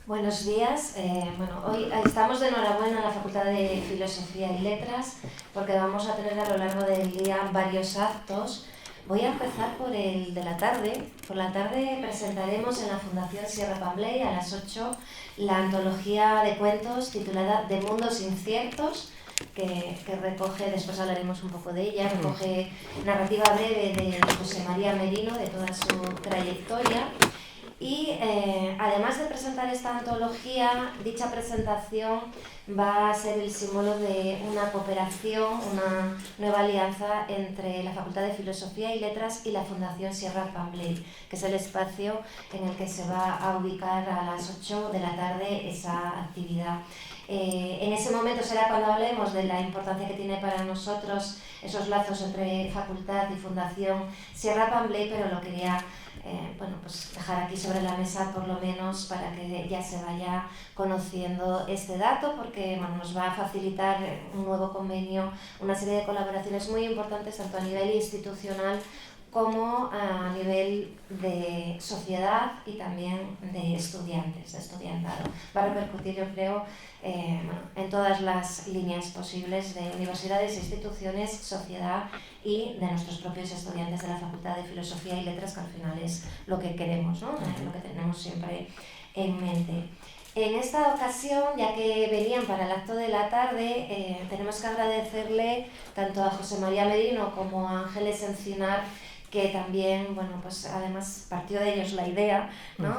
Buenos días. Hoy estamos de enhorabuena en la Facultad de Filosofía y Letras porque vamos a tener a lo largo del día varios actos. Voy a empezar por el de la tarde. Por la tarde presentaremos en la Fundación Sierra Pambley a las 8 la antología de cuentos titulada De Mundos Inciertos, que recoge, después hablaremos un poco de ella, recoge narrativa breve de José María Merino, de toda su trayectoria. Y además de presentar esta antología, dicha presentación va a ser el símbolo de una cooperación, una nueva alianza entre la Facultad de Filosofía y Letras y la Fundación Sierra Pambley, que es el espacio en el que se va a ubicar a las 8 de la tarde esa actividad. En ese momento será cuando hablemos de la importancia que tiene para nosotros esos lazos entre facultad y Fundación Sierra Pambley, pero lo quería dejar aquí sobre la mesa por lo menos para que ya se vaya conociendo este dato, porque nos va a facilitar un nuevo convenio, una serie de colaboraciones muy importantes tanto a nivel institucional como a nivel de sociedad y también de estudiantes, de estudiantado. Va a repercutir, yo creo, en todas las líneas posibles de universidades, instituciones, sociedad y de nuestros propios estudiantes de la Facultad de Filosofía y Letras, que al final es lo que queremos, ¿no? Lo que tenemos siempre en mente. En esta ocasión, ya que venían para el acto de la tarde, tenemos que agradecerle tanto a José María Merino como a Ángeles Encinar, que también, además partió de ellos la idea, ¿no?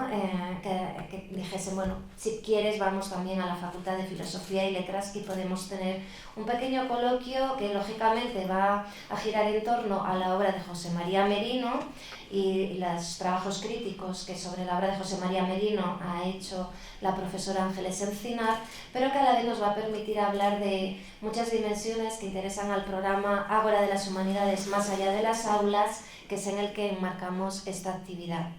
Que dijesen, si quieres vamos también a la Facultad de Filosofía y Letras y podemos tener un pequeño coloquio que lógicamente va a girar en torno a la obra de José María Merino y los trabajos críticos que sobre la obra de José María Merino ha hecho la profesora Ángeles Encinar, pero que a la vez nos va a permitir hablar de muchas dimensiones que interesan al programa Ágora de las Humanidades más allá de las aulas, que es en el que enmarcamos esta actividad.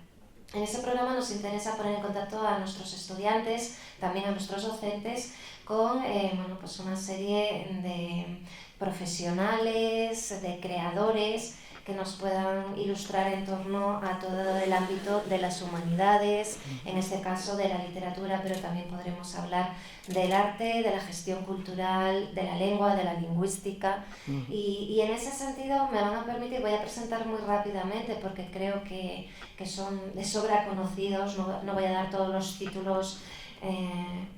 En ese programa nos interesa poner en contacto a nuestros estudiantes, también a nuestros docentes, con una serie de profesionales, de creadores, que nos puedan ilustrar en torno a todo el ámbito de las humanidades, en este caso de la literatura, pero también podremos hablar del arte, de la gestión cultural, de la lengua, de la lingüística. Y en ese sentido me van a permitir, voy a presentar muy rápidamente porque creo que son de sobra conocidos, no voy a dar todos los títulos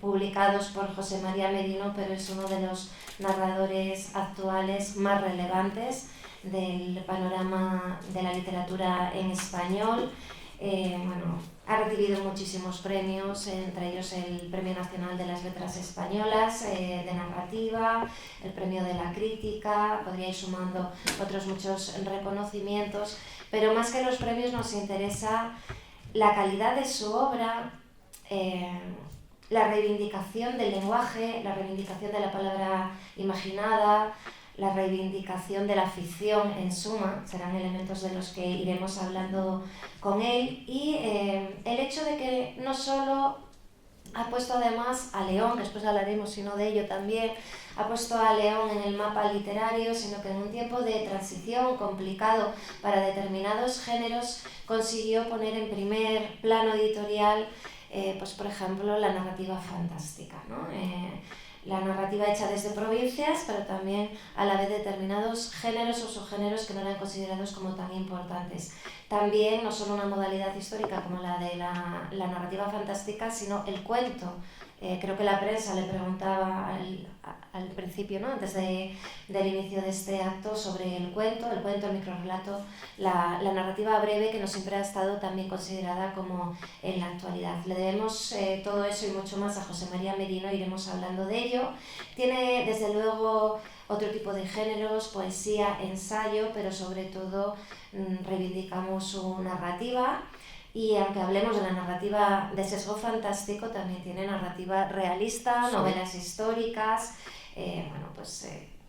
publicados por José María Merino, pero es uno de los narradores actuales más relevantes del panorama de la literatura en español. Ha recibido muchísimos premios, entre ellos el Premio Nacional de las Letras Españolas de Narrativa, el Premio de la Crítica, podría ir sumando otros muchos reconocimientos, pero más que los premios nos interesa la calidad de su obra, la reivindicación del lenguaje, la reivindicación de la palabra imaginada, la reivindicación de la ficción en suma, serán elementos de los que iremos hablando con él, y el hecho de que no solo ha puesto además a León, después hablaremos sino de ello también, ha puesto a León en el mapa literario, sino que en un tiempo de transición complicado para determinados géneros consiguió poner en primer plano editorial, por ejemplo, la narrativa fantástica, ¿no? La narrativa hecha desde provincias, pero también a la vez determinados géneros o subgéneros que no eran considerados como tan importantes. También no solo una modalidad histórica como la de la narrativa fantástica, sino el cuento. Creo que la prensa le preguntaba al principio, ¿no? Antes del inicio de este acto, sobre el cuento, el microrrelato, la narrativa breve, que no siempre ha estado también considerada como en la actualidad. Le debemos todo eso y mucho más a José María Merino, iremos hablando de ello. Tiene desde luego otro tipo de géneros, poesía, ensayo, pero sobre todo reivindicamos su narrativa. Y aunque hablemos de la narrativa de sesgo fantástico, también tiene narrativa realista, novelas históricas,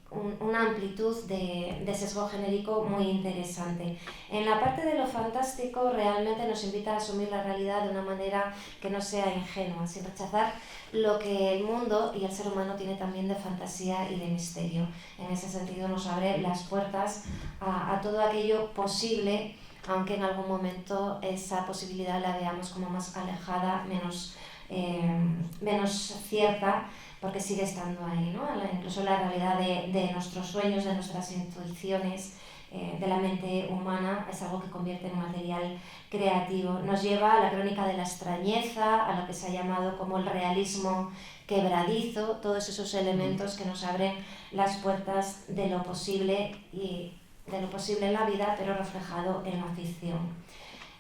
una amplitud de sesgo genérico muy interesante. En la parte de lo fantástico realmente nos invita a asumir la realidad de una manera que no sea ingenua, sin rechazar lo que el mundo y el ser humano tiene también de fantasía y de misterio. En ese sentido nos abre las puertas a todo aquello posible, aunque en algún momento esa posibilidad la veamos como más alejada, menos menos cierta, porque sigue estando ahí, ¿no? Incluso la realidad de nuestros sueños, de nuestras intuiciones, de la mente humana, es algo que convierte en material creativo. Nos lleva a la crónica de la extrañeza, a lo que se ha llamado como el realismo quebradizo, todos esos elementos que nos abren las puertas de lo posible y de lo posible en la vida, pero reflejado en la ficción.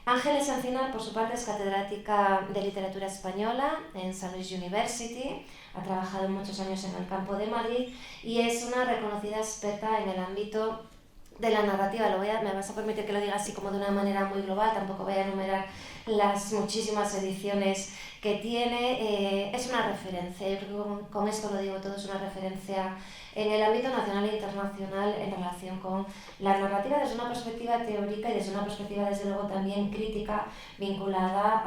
Ángeles Encinar, por su parte, es catedrática de literatura española en St. Louis University, ha trabajado muchos años en el campo de Madrid y es una reconocida experta en el ámbito de la narrativa. Me vas a permitir que lo diga así como de una manera muy global, tampoco voy a enumerar las muchísimas ediciones que tiene. Es una referencia, yo creo que con esto lo digo todo, es una referencia en el ámbito nacional e internacional en relación con la narrativa desde una perspectiva teórica y desde una perspectiva desde luego también crítica vinculada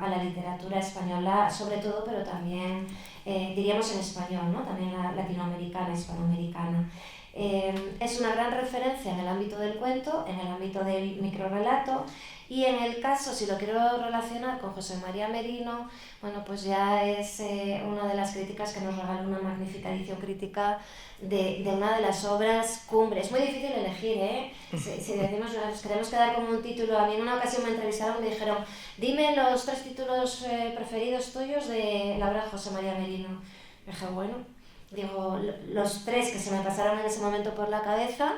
a la literatura española sobre todo, pero también diríamos en español, ¿no? También la latinoamericana, hispanoamericana. Es una gran referencia en el ámbito del cuento, en el ámbito del microrrelato y en el caso, si lo quiero relacionar con José María Merino, bueno, pues ya es una de las críticas que nos regaló una magnífica edición crítica de una de las obras cumbre. Es muy difícil elegir, ¿eh? Si decimos, nos queremos quedar con un título. A mí en una ocasión me entrevistaron y me dijeron, dime los 3 títulos preferidos tuyos de la obra de José María Merino. Y dije, bueno, digo, los 3 que se me pasaron en ese momento por la cabeza.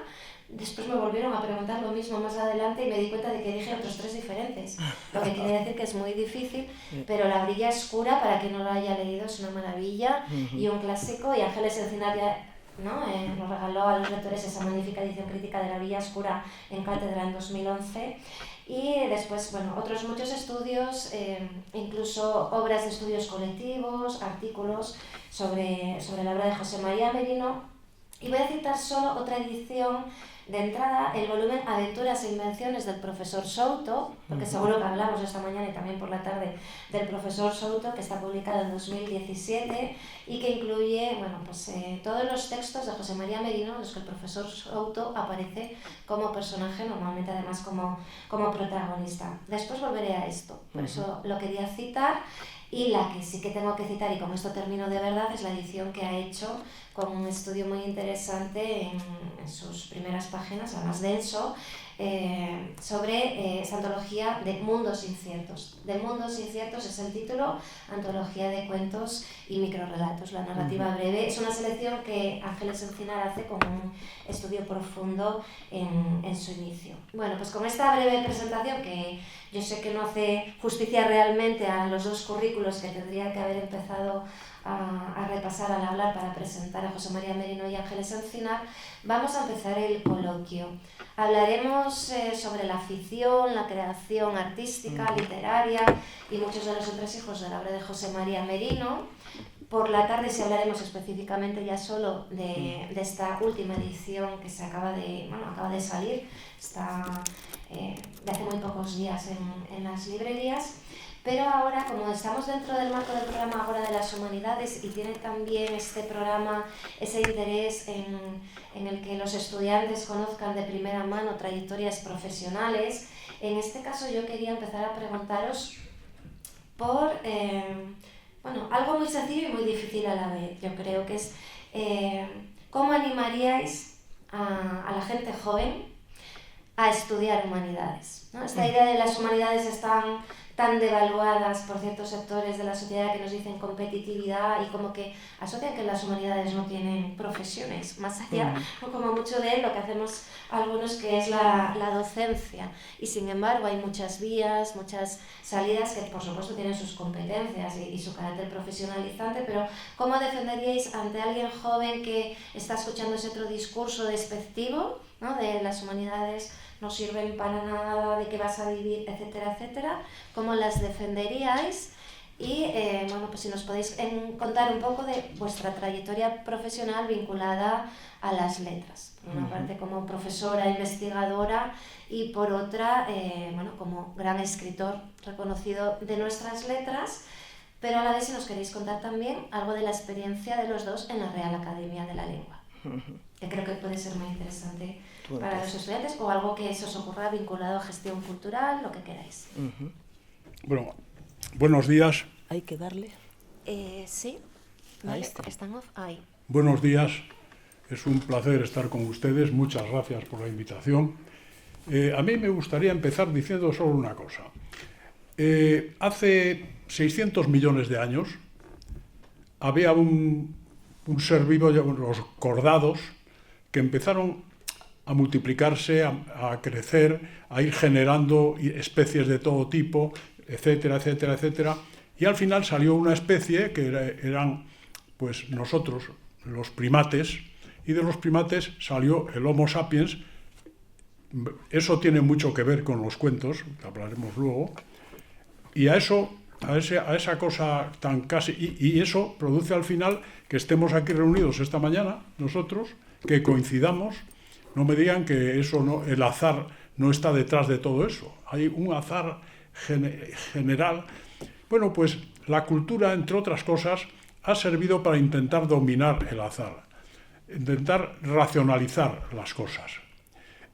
Después me volvieron a preguntar lo mismo más adelante y me di cuenta de que dije otros 3 diferentes, lo que quiere decir que es muy difícil, pero La brilla oscura, para quien no lo haya leído, es una maravilla y un clásico, y Ángeles Encinar ya, ¿no? Nos regaló a los lectores esa magnífica edición crítica de La brilla oscura en cátedra en 2011. Y después, bueno, otros muchos estudios, incluso obras de estudios colectivos, artículos sobre la obra de José María Merino. Y voy a citar solo otra edición de entrada, el volumen Aventuras e Invenciones del profesor Souto, porque seguro que hablamos esta mañana y también por la tarde del profesor Souto, que está publicado en 2017 y que incluye, bueno, pues, todos los textos de José María Merino en los que el profesor Souto aparece como personaje, normalmente además como protagonista. Después volveré a esto, por eso lo quería citar. Y la que sí que tengo que citar, y con esto termino de verdad, es la edición que ha hecho con un estudio muy interesante en sus primeras páginas, además denso, sobre esa antología de Mundos Inciertos. De Mundos Inciertos es el título, antología de cuentos y microrrelatos. La narrativa breve es una selección que Ángeles Encinar hace con un estudio profundo en su inicio. Bueno, pues con esta breve presentación, que yo sé que no hace justicia realmente a los 2 currículos que tendría que haber empezado a repasar al hablar para presentar a José María Merino y Ángeles Encinar, vamos a empezar el coloquio. Hablaremos sobre la ficción, la creación artística, literaria y muchos de los entresijos de la obra de José María Merino. Por la tarde sí hablaremos específicamente ya solo de esta última edición que acaba de salir, está de hace muy pocos días en las librerías. Pero ahora, como estamos dentro del marco del programa Agora de las Humanidades y tiene también este programa ese interés en el que los estudiantes conozcan de primera mano trayectorias profesionales, en este caso yo quería empezar a preguntaros por algo muy sencillo y muy difícil a la vez. Yo creo que es ¿cómo animaríais a la gente joven a estudiar humanidades, ¿no? Esta idea de las humanidades están tan devaluadas por ciertos sectores de la sociedad que nos dicen competitividad y como que asocian que las humanidades no tienen profesiones, más allá, como mucho de lo que hacemos algunos, que es la docencia. Y sin embargo hay muchas vías, muchas salidas que por supuesto tienen sus competencias y su carácter profesionalizante, pero ¿cómo defenderíais ante alguien joven que está escuchando ese otro discurso despectivo, ¿no? De las humanidades no sirven para nada, de qué vas a vivir, etcétera, etcétera? ¿Cómo las defenderíais? Y pues si nos podéis contar un poco de vuestra trayectoria profesional vinculada a las letras. Por una parte como profesora, investigadora, y por otra como gran escritor reconocido de nuestras letras, pero a la vez si nos queréis contar también algo de la experiencia de los dos en la Real Academia de la Lengua, que creo que puede ser muy interesante para los estudiantes, o algo que se os ocurra vinculado a gestión cultural, lo que queráis. Bueno, buenos días. Hay que darle. Sí, vale, están off ahí. Buenos días, es un placer estar con ustedes, muchas gracias por la invitación. A mí me gustaría empezar diciendo solo una cosa. Hace 600 millones de años había un ser vivo, los cordados, que empezaron a multiplicarse, a crecer, a ir generando especies de todo tipo, etcétera, etcétera, etcétera. Y al final salió una especie que eran pues nosotros, los primates, y de los primates salió el Homo sapiens. Eso tiene mucho que ver con los cuentos, que hablaremos luego, y a esa cosa tan casi, y eso produce al final que estemos aquí reunidos esta mañana, nosotros, que coincidamos. No me digan que eso no, el azar no está detrás de todo eso. Hay un azar general. Bueno, pues la cultura, entre otras cosas, ha servido para intentar dominar el azar, intentar racionalizar las cosas.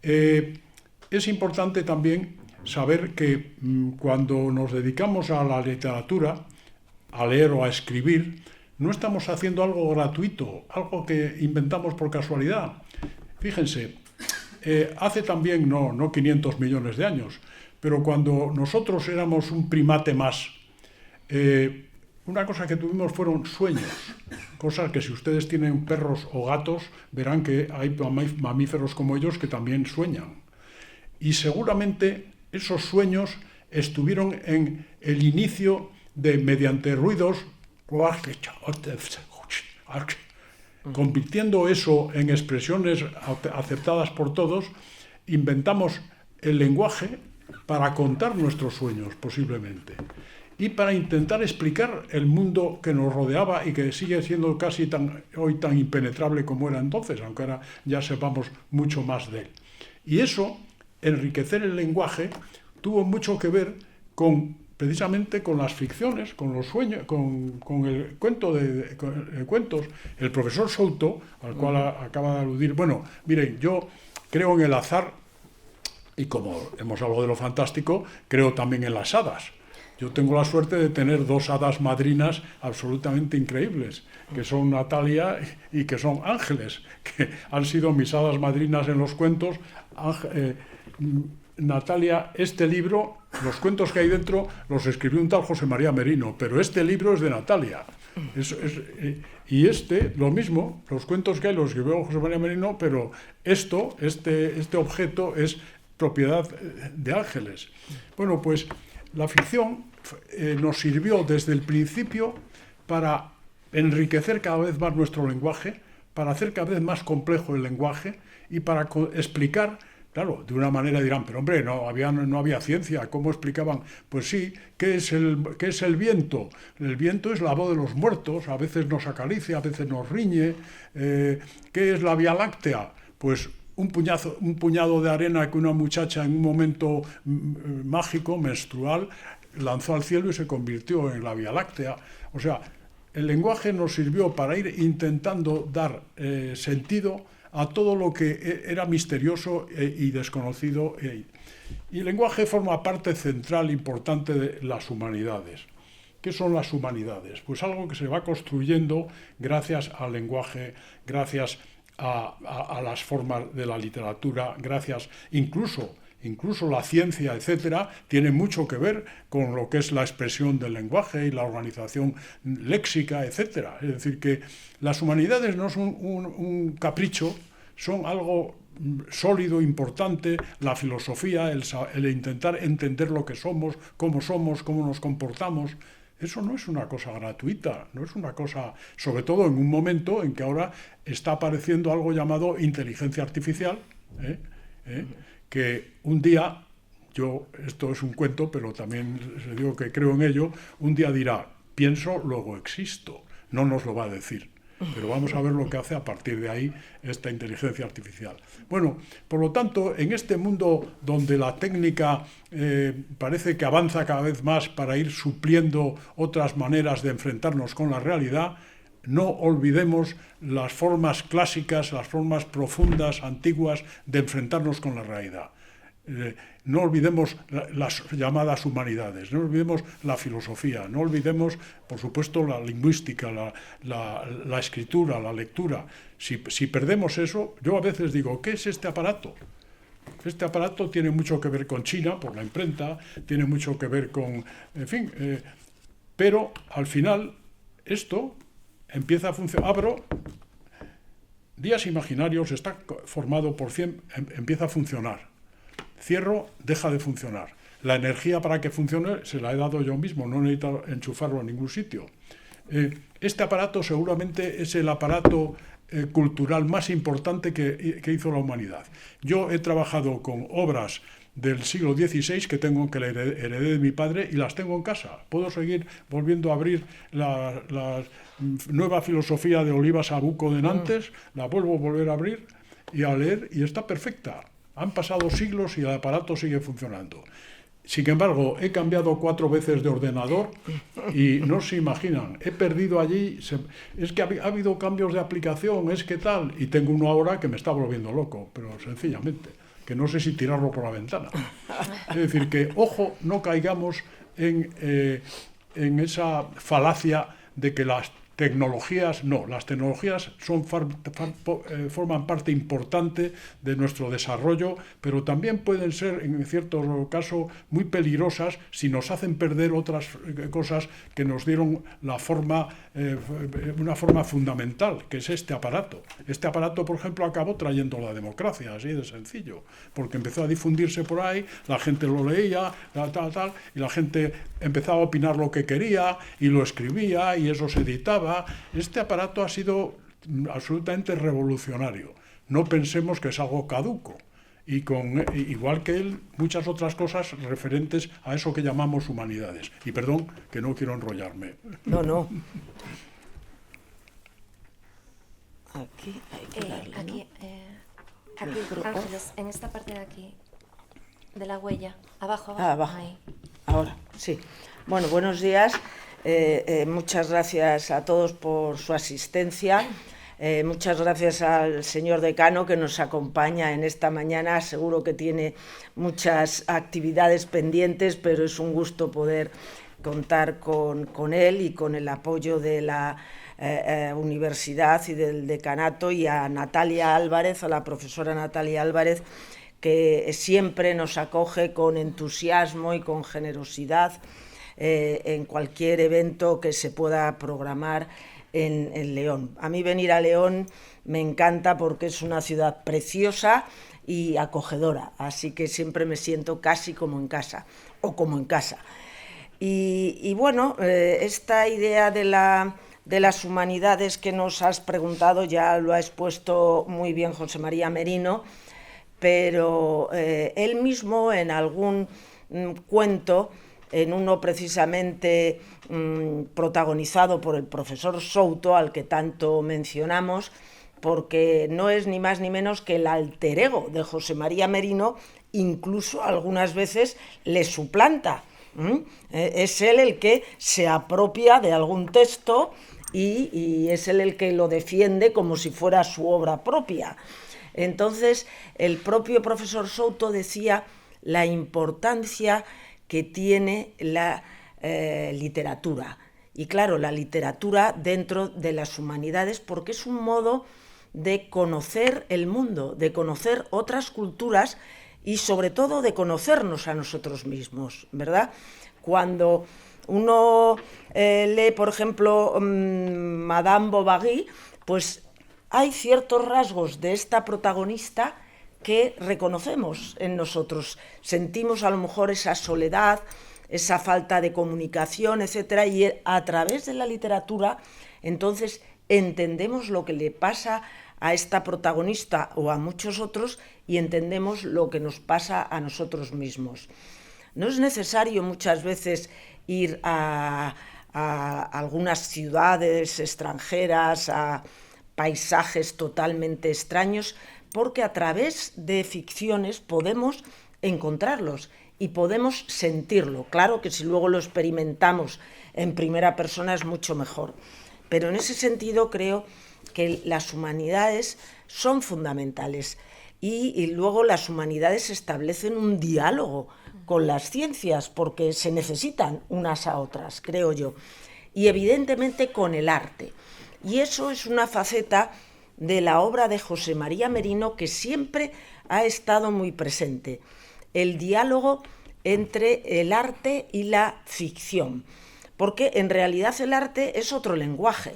Es importante también saber que cuando nos dedicamos a la literatura, a leer o a escribir, no estamos haciendo algo gratuito, algo que inventamos por casualidad. Fíjense, hace también, no 500 millones de años, pero cuando nosotros éramos un primate más, una cosa que tuvimos fueron sueños, cosas que si ustedes tienen perros o gatos, verán que hay mamíferos como ellos que también sueñan. Y seguramente esos sueños estuvieron en el inicio de, mediante ruidos, convirtiendo eso en expresiones aceptadas por todos, inventamos el lenguaje para contar nuestros sueños, posiblemente, y para intentar explicar el mundo que nos rodeaba y que sigue siendo casi hoy tan impenetrable como era entonces, aunque ahora ya sepamos mucho más de él. Y eso, enriquecer el lenguaje, tuvo mucho que ver precisamente con las ficciones, con los sueños, con el cuento de cuentos. El profesor Souto, al cual acaba de aludir, bueno, miren, yo creo en el azar, y como hemos hablado de lo fantástico, creo también en las hadas. Yo tengo la suerte de tener dos hadas madrinas absolutamente increíbles, que son Natalia y que son ángeles, que han sido mis hadas madrinas en los cuentos. Natalia, este libro, los cuentos que hay dentro los escribió un tal José María Merino, pero este libro es de Natalia. Y lo mismo, los cuentos que hay los escribió José María Merino, pero este objeto es propiedad de ángeles. Bueno, pues la ficción nos sirvió desde el principio para enriquecer cada vez más nuestro lenguaje, para hacer cada vez más complejo el lenguaje y para explicar. Claro, de una manera dirán, pero hombre, no había ciencia, ¿cómo explicaban? Pues sí, ¿qué es el viento? El viento es la voz de los muertos, a veces nos acaricia, a veces nos riñe. ¿Qué es la Vía Láctea? Pues un puñado de arena que una muchacha en un momento mágico, menstrual, lanzó al cielo y se convirtió en la Vía Láctea. O sea, el lenguaje nos sirvió para ir intentando dar sentido a todo lo que era misterioso y desconocido. Y el lenguaje forma parte central, importante de las humanidades. ¿Qué son las humanidades? Pues algo que se va construyendo gracias al lenguaje, gracias a las formas de la literatura, gracias incluso la ciencia, etcétera, tiene mucho que ver con lo que es la expresión del lenguaje y la organización léxica, etcétera. Es decir, que las humanidades no son un capricho, son algo sólido, importante. La filosofía, el intentar entender lo que somos, cómo nos comportamos. Eso no es una cosa gratuita, no es una cosa, sobre todo en un momento en que ahora está apareciendo algo llamado inteligencia artificial, que un día, esto es un cuento, pero también les digo que creo en ello, un día dirá, pienso, luego existo. No nos lo va a decir, pero vamos a ver lo que hace a partir de ahí esta inteligencia artificial. Bueno, por lo tanto, en este mundo donde la técnica parece que avanza cada vez más para ir supliendo otras maneras de enfrentarnos con la realidad, no olvidemos las formas clásicas, las formas profundas, antiguas de enfrentarnos con la realidad. No olvidemos las llamadas humanidades, no olvidemos la filosofía, no olvidemos, por supuesto, la lingüística, la escritura, la lectura. Si perdemos eso, yo a veces digo, ¿qué es este aparato? Este aparato tiene mucho que ver con China, por la imprenta, tiene mucho que ver con... En fin, pero al final esto empieza a funcionar. Abro Días Imaginarios, está formado por 100, empieza a funcionar. Cierro, deja de funcionar. La energía para que funcione se la he dado yo mismo, no necesito enchufarlo a ningún sitio. Este aparato seguramente es el aparato cultural más importante que hizo la humanidad. Yo he trabajado con obras del siglo XVI que heredé de mi padre y las tengo en casa. Puedo seguir volviendo a abrir la nueva filosofía de Olivas Sabuco de Nantes, la vuelvo a volver a abrir y a leer y está perfecta. Han pasado siglos y el aparato sigue funcionando. Sin embargo, he cambiado 4 veces de ordenador y no se imaginan, he perdido allí, es que ha habido cambios de aplicación, es que tal, y tengo uno ahora que me está volviendo loco, pero sencillamente, que no sé si tirarlo por la ventana. Es decir, que ojo, no caigamos en esa falacia de que las tecnologías forman parte importante de nuestro desarrollo, pero también pueden ser, en cierto caso, muy peligrosas si nos hacen perder otras cosas que nos dieron una forma fundamental, que es este aparato. Este aparato, por ejemplo, acabó trayendo la democracia, así de sencillo, porque empezó a difundirse por ahí, la gente lo leía, y la gente empezaba a opinar lo que quería, y lo escribía, y eso se editaba. Este aparato ha sido absolutamente revolucionario. No pensemos que es algo caduco. Y igual que él, muchas otras cosas referentes a eso que llamamos humanidades. Y perdón, que no quiero enrollarme. No. Aquí hay que darle, ¿no? Aquí, Ángeles, en esta parte de aquí, de la huella, abajo. Abajo. Ahí. Ahora, sí. Bueno, buenos días. Muchas gracias a todos por su asistencia. Muchas gracias al señor decano que nos acompaña en esta mañana. Seguro que tiene muchas actividades pendientes, pero es un gusto poder contar con él y con el apoyo de la universidad y del decanato, y a Natalia Álvarez, a la profesora Natalia Álvarez, que siempre nos acoge con entusiasmo y con generosidad en cualquier evento que se pueda programar en León. A mí venir a León me encanta porque es una ciudad preciosa y acogedora, así que siempre me siento casi como en casa, o como en casa. Y bueno, esta idea de las humanidades que nos has preguntado ya lo ha expuesto muy bien José María Merino, pero él mismo en algún cuento, en uno precisamente protagonizado por el profesor Souto, al que tanto mencionamos, porque no es ni más ni menos que el alter ego de José María Merino, incluso algunas veces le suplanta. Es él el que se apropia de algún texto y es él el que lo defiende como si fuera su obra propia. Entonces, el propio profesor Souto decía la importancia que tiene la literatura. Y claro, la literatura dentro de las humanidades, porque es un modo de conocer el mundo, de conocer otras culturas y sobre todo de conocernos a nosotros mismos, ¿verdad? Cuando uno lee, por ejemplo, Madame Bovary, pues hay ciertos rasgos de esta protagonista que reconocemos en nosotros. Sentimos a lo mejor esa soledad, esa falta de comunicación, etcétera, y a través de la literatura entonces entendemos lo que le pasa a esta protagonista o a muchos otros y entendemos lo que nos pasa a nosotros mismos. No es necesario muchas veces ir a algunas ciudades extranjeras, a paisajes totalmente extraños, porque a través de ficciones podemos encontrarlos y podemos sentirlo. Claro que si luego lo experimentamos en primera persona es mucho mejor. Pero en ese sentido creo que las humanidades son fundamentales y luego las humanidades establecen un diálogo con las ciencias, porque se necesitan unas a otras, creo yo, y evidentemente con el arte. Y eso es una faceta de la obra de José María Merino que siempre ha estado muy presente, el diálogo entre el arte y la ficción, porque en realidad el arte es otro lenguaje.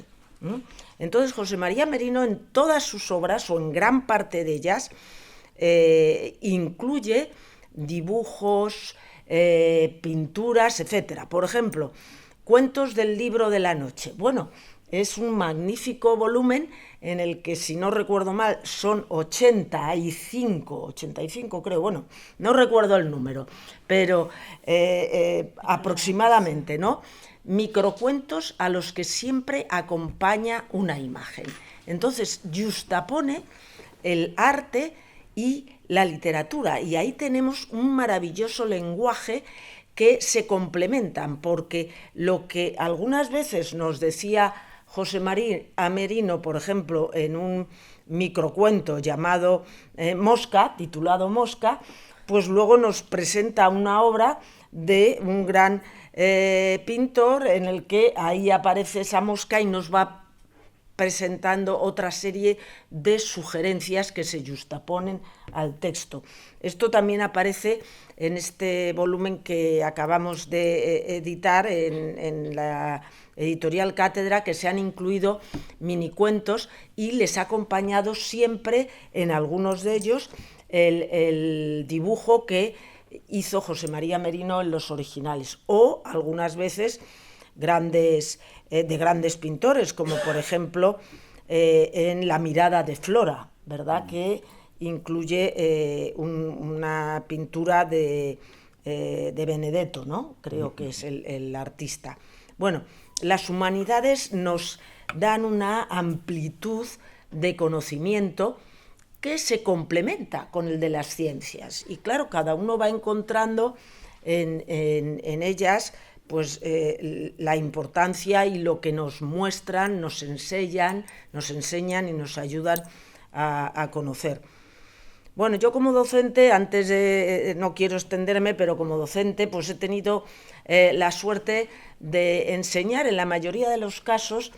Entonces José María Merino en todas sus obras, o en gran parte de ellas, incluye dibujos, pinturas, etc. Por ejemplo, Cuentos del libro de la noche. Bueno, es un magnífico volumen en el que, si no recuerdo mal, son 85 creo, bueno, no recuerdo el número, pero aproximadamente, ¿no? Microcuentos a los que siempre acompaña una imagen. Entonces, justapone el arte y la literatura, y ahí tenemos un maravilloso lenguaje que se complementan, porque lo que algunas veces nos decía José María Merino, por ejemplo, en un microcuento llamado Mosca, titulado Mosca, pues luego nos presenta una obra de un gran pintor en el que ahí aparece esa mosca y nos va presentando otra serie de sugerencias que se justaponen al texto. Esto también aparece en este volumen que acabamos de editar en la editorial Cátedra, que se han incluido minicuentos y les ha acompañado siempre en algunos de ellos el dibujo que hizo José María Merino en los originales, o algunas veces de grandes pintores, como por ejemplo en La mirada de Flora, ¿verdad?, que incluye una pintura de Benedetto, ¿no? Creo que es el artista. Bueno, las humanidades nos dan una amplitud de conocimiento que se complementa con el de las ciencias. Y claro, cada uno va encontrando en ellas pues la importancia y lo que nos muestran, nos enseñan y nos ayudan a conocer. Bueno, yo como docente, no quiero extenderme, pero como docente pues he tenido la suerte de enseñar en la mayoría de los casos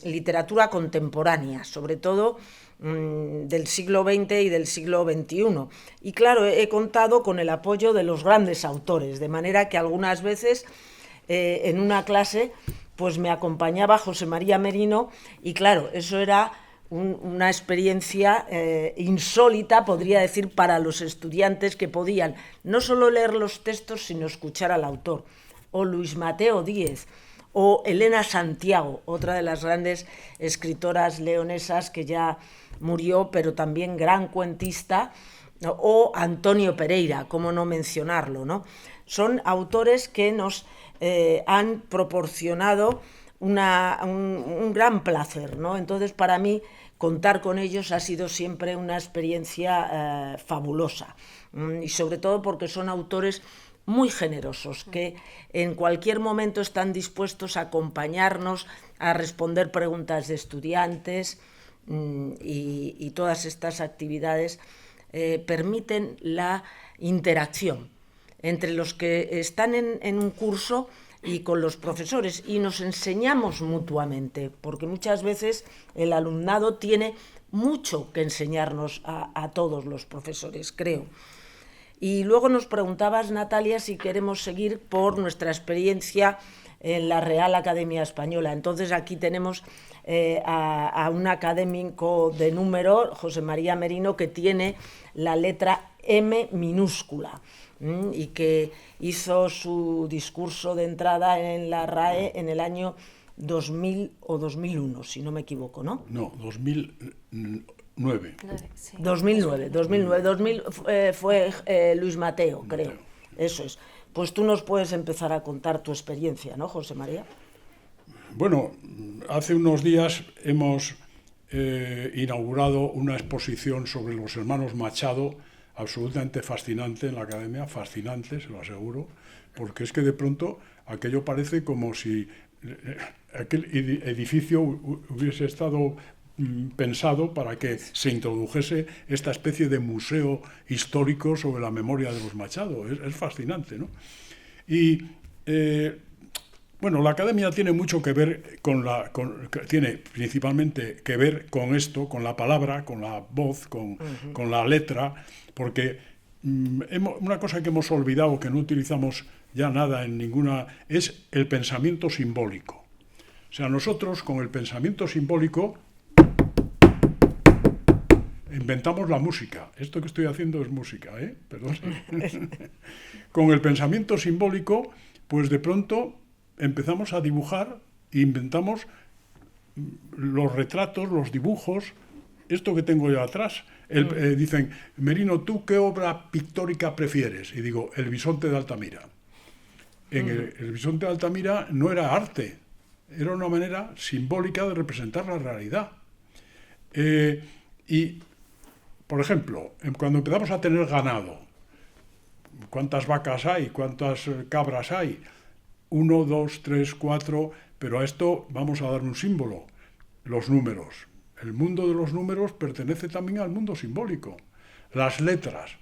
literatura contemporánea, sobre todo del siglo XX y del siglo XXI. Y claro, he contado con el apoyo de los grandes autores, de manera que algunas veces en una clase pues me acompañaba José María Merino y claro, eso era una experiencia insólita, podría decir, para los estudiantes, que podían no solo leer los textos, sino escuchar al autor. O Luis Mateo Díez, o Elena Santiago, otra de las grandes escritoras leonesas que ya murió, pero también gran cuentista, o Antonio Pereira, cómo no mencionarlo, ¿no? Son autores que nos han proporcionado un gran placer, ¿no? Entonces, para mí, contar con ellos ha sido siempre una experiencia fabulosa, y sobre todo porque son autores muy generosos, que en cualquier momento están dispuestos a acompañarnos, a responder preguntas de estudiantes, y todas estas actividades permiten la interacción entre los que están en un curso y con los profesores, y nos enseñamos mutuamente, porque muchas veces el alumnado tiene mucho que enseñarnos a todos los profesores, creo. Y luego nos preguntabas, Natalia, si queremos seguir por nuestra experiencia en la Real Academia Española. Entonces aquí tenemos a un académico de número, José María Merino, que tiene la letra M minúscula, y que hizo su discurso de entrada en la RAE en el año 2000 o 2001, si no me equivoco, ¿no? No, 2009. 2000 fue Luis Mateo, creo. Eso es. Pues tú nos puedes empezar a contar tu experiencia, ¿no, José María? Bueno, hace unos días hemos inaugurado una exposición sobre los hermanos Machado, absolutamente fascinante en la academia, fascinante, se lo aseguro, porque es que de pronto aquello parece como si aquel edificio hubiese estado pensado para que se introdujese esta especie de museo histórico sobre la memoria de los Machado. Es fascinante, ¿no? Y bueno, la academia tiene mucho que ver tiene principalmente que ver con esto, con la palabra, con la voz, con la letra, porque una cosa que hemos olvidado, que no utilizamos ya nada en ninguna, es el pensamiento simbólico. O sea, nosotros con el pensamiento simbólico inventamos la música. Esto que estoy haciendo es música, perdón. Con el pensamiento simbólico, pues de pronto empezamos a dibujar e inventamos los retratos, los dibujos, esto que tengo yo atrás. Dicen, Merino, ¿tú qué obra pictórica prefieres? Y digo, el bisonte de Altamira. El bisonte de Altamira no era arte, era una manera simbólica de representar la realidad. Y, por ejemplo, cuando empezamos a tener ganado, ¿cuántas vacas hay? ¿Cuántas cabras hay? 1, 2, 3, 4, pero a esto vamos a dar un símbolo, los números. El mundo de los números pertenece también al mundo simbólico. Las letras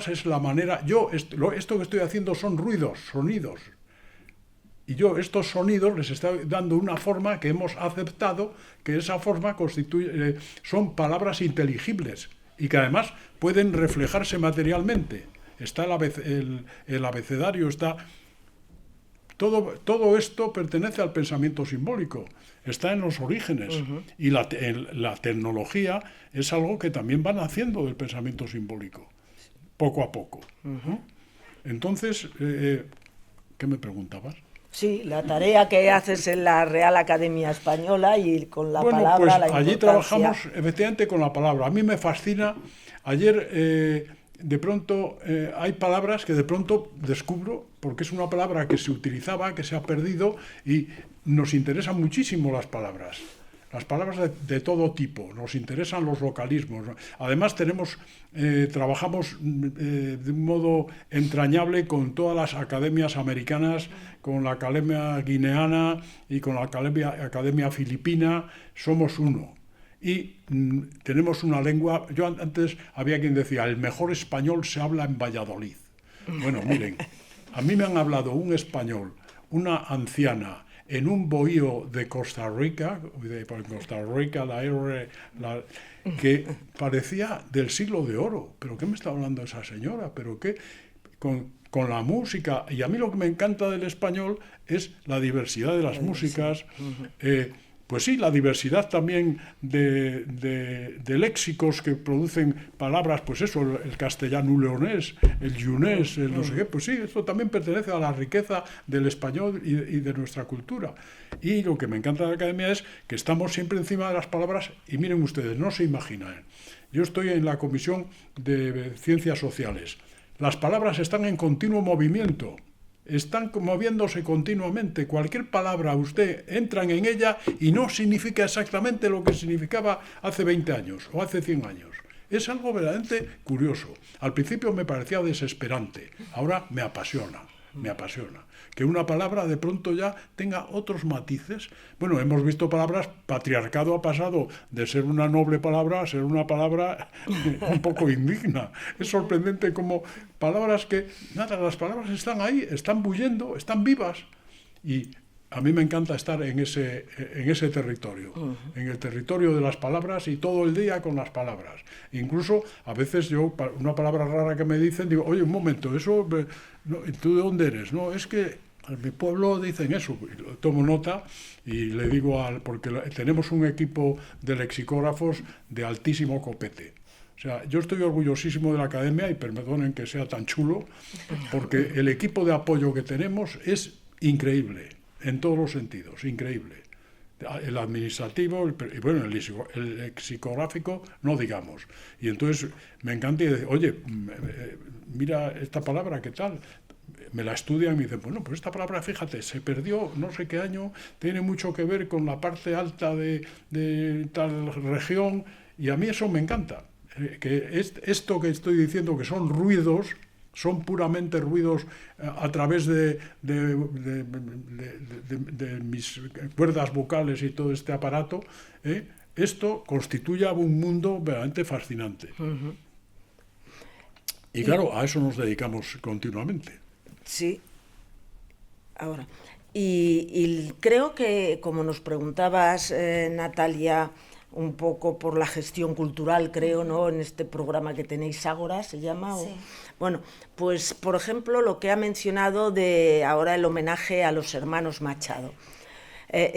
es la manera... esto que estoy haciendo son ruidos, sonidos. Y yo estos sonidos les estoy dando una forma que hemos aceptado, que esa forma son palabras inteligibles y que además pueden reflejarse materialmente. Está el abecedario, está... Todo esto pertenece al pensamiento simbólico, está en los orígenes. Y la tecnología es algo que también va naciendo del pensamiento simbólico, poco a poco. Entonces, ¿qué me preguntabas? Sí, la tarea que haces en la Real Academia Española y con la palabra, pues la importancia. Allí trabajamos efectivamente con la palabra. A mí me fascina. Ayer, de pronto, hay palabras que de pronto descubro, porque es una palabra que se utilizaba, que se ha perdido, y nos interesan muchísimo las palabras de todo tipo, nos interesan los localismos. Además trabajamos de un modo entrañable con todas las academias americanas, con la Academia Guineana y con la Academia Filipina, somos uno. Y tenemos una lengua, yo antes había quien decía, el mejor español se habla en Valladolid. Bueno, miren, a mí me han hablado un español, una anciana, en un bohío de Costa Rica, que parecía del siglo de oro. ¿Pero qué me está hablando esa señora? ¿Pero qué? Con la música. Y a mí lo que me encanta del español es la diversidad de las músicas. Pues sí, la diversidad también de léxicos que producen palabras, pues eso, el castellano leonés, el yunés, el no sé qué, pues sí, esto también pertenece a la riqueza del español y de nuestra cultura. Y lo que me encanta de la academia es que estamos siempre encima de las palabras y miren ustedes, no se imaginan. Yo estoy en la Comisión de Ciencias Sociales. Las palabras están en continuo movimiento. Están moviéndose continuamente. Cualquier palabra, usted entran en ella y no significa exactamente lo que significaba hace 20 años o hace 100 años. Es algo verdaderamente curioso. Al principio me parecía desesperante, ahora me apasiona. Que una palabra de pronto ya tenga otros matices. Bueno, hemos visto palabras, patriarcado ha pasado de ser una noble palabra a ser una palabra un poco indigna. Es sorprendente como palabras las palabras están ahí, están bullendo, están vivas. Y a mí me encanta estar en ese territorio, en el territorio de las palabras y todo el día con las palabras. Incluso a veces yo, una palabra rara que me dicen, digo, oye, un momento, eso, ¿tú de dónde eres? No, es que en mi pueblo dicen eso. Tomo nota y le digo, porque tenemos un equipo de lexicógrafos de altísimo copete. O sea, yo estoy orgullosísimo de la academia y perdonen que sea tan chulo, porque el equipo de apoyo que tenemos es increíble. En todos los sentidos, increíble. El administrativo, y bueno, el lexicográfico, no digamos. Y entonces me encanta y decir, oye, mira esta palabra, ¿qué tal? Me la estudian y me dicen, bueno, pues esta palabra, fíjate, se perdió no sé qué año, tiene mucho que ver con la parte alta de tal región, y a mí eso me encanta. Que esto que estoy diciendo, que son ruidos, son puramente ruidos a través de mis cuerdas vocales y todo este aparato, esto constituya un mundo verdaderamente fascinante. Y claro, a eso nos dedicamos continuamente. Sí, ahora. Y creo que, como nos preguntabas, Natalia, un poco por la gestión cultural, creo, ¿no? En este programa que tenéis Ágora, ¿se llama? Sí. Bueno, pues, por ejemplo, lo que ha mencionado de ahora el homenaje a los hermanos Machado.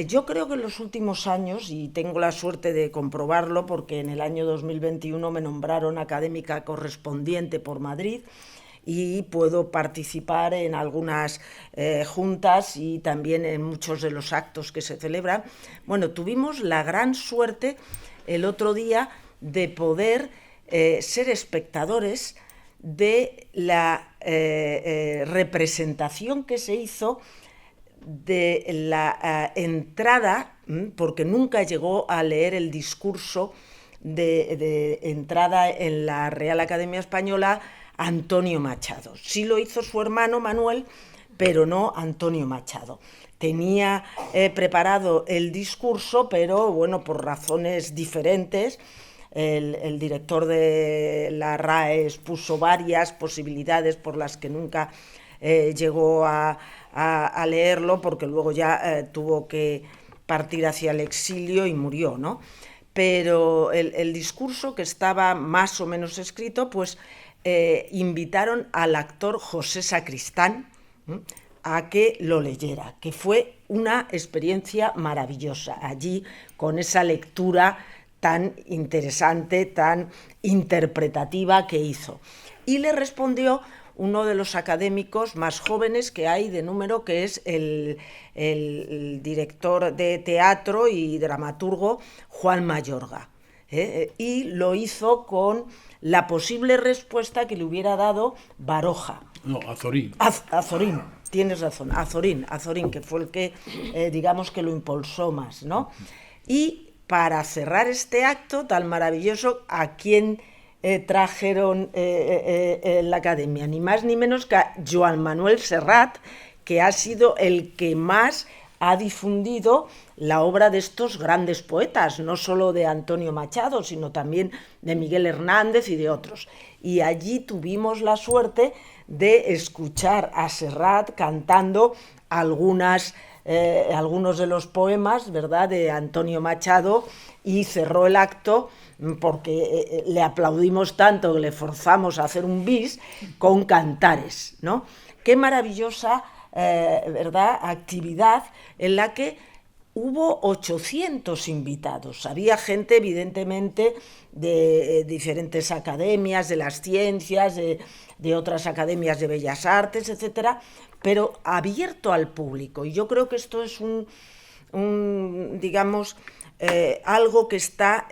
Yo creo que en los últimos años, y tengo la suerte de comprobarlo porque en el año 2021 me nombraron académica correspondiente por Madrid y puedo participar en algunas juntas y también en muchos de los actos que se celebran. Bueno, tuvimos la gran suerte el otro día de poder ser espectadores de la representación que se hizo de la entrada, porque nunca llegó a leer el discurso de entrada en la Real Academia Española Antonio Machado. Sí lo hizo su hermano Manuel, pero no Antonio Machado. Tenía preparado el discurso, pero bueno, por razones diferentes, el director de la RAE expuso varias posibilidades por las que nunca llegó a leerlo, porque luego ya tuvo que partir hacia el exilio y murió, ¿no? Pero el discurso, que estaba más o menos escrito, pues invitaron al actor José Sacristán a que lo leyera, que fue una experiencia maravillosa, allí con esa lectura tan interesante, tan interpretativa que hizo. Y le respondió uno de los académicos más jóvenes que hay de número, que es el director de teatro y dramaturgo Juan Mayorga. Y lo hizo con la posible respuesta que le hubiera dado Baroja. No, Azorín. Azorín, tienes razón, Azorín, que fue el que, digamos, que lo impulsó más, ¿no? Y para cerrar este acto tan maravilloso, ¿a quién trajeron la academia? Ni más ni menos que a Joan Manuel Serrat, que ha sido el que más ha difundido la obra de estos grandes poetas, no solo de Antonio Machado, sino también de Miguel Hernández y de otros. Y allí tuvimos la suerte de escuchar a Serrat cantando algunos de los poemas, ¿verdad?, de Antonio Machado, y cerró el acto, porque le aplaudimos tanto que le forzamos a hacer un bis con cantares, ¿no? Qué maravillosa ¿verdad?, actividad en la que hubo 800 invitados. Había gente, evidentemente, de diferentes academias, de las ciencias, de otras academias de bellas artes, etcétera, pero abierto al público. Y yo creo que esto es digamos, algo que está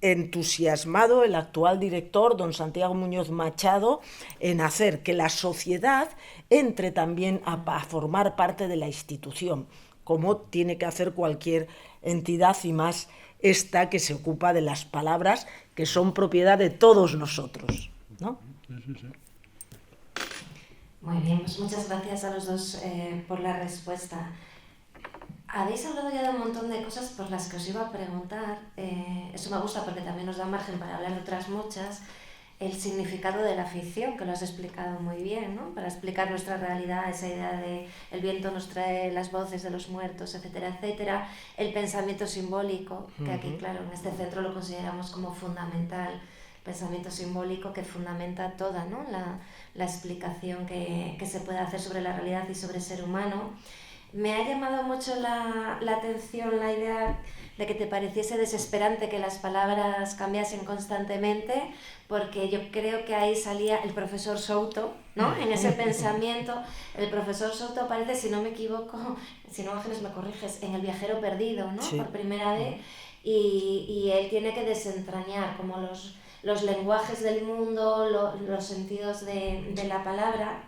entusiasmado el actual director, don Santiago Muñoz Machado, en hacer que la sociedad entre también a formar parte de la institución, como tiene que hacer cualquier entidad, y más esta que se ocupa de las palabras, que son propiedad de todos nosotros, ¿no? Muy bien, pues muchas gracias a los dos por la respuesta. Habéis hablado ya de un montón de cosas por las que os iba a preguntar. Eso me gusta porque también nos da margen para hablar de otras muchas. El significado de la ficción, que lo has explicado muy bien, ¿no? Para explicar nuestra realidad, esa idea de el viento nos trae las voces de los muertos, etcétera, etcétera. El pensamiento simbólico, que aquí, claro, en este centro lo consideramos como fundamental. Pensamiento simbólico que fundamenta toda, ¿no?, la explicación que se puede hacer sobre la realidad y sobre el ser humano. Me ha llamado mucho la atención la idea de que te pareciese desesperante que las palabras cambiasen constantemente, porque yo creo que ahí salía el profesor Souto, ¿no? En ese pensamiento, el profesor Souto aparece, si no me equivoco, si no, Ángeles, me corriges, en El viajero perdido, ¿no? Sí. Por primera vez, y él tiene que desentrañar como los lenguajes del mundo, los sentidos de la palabra.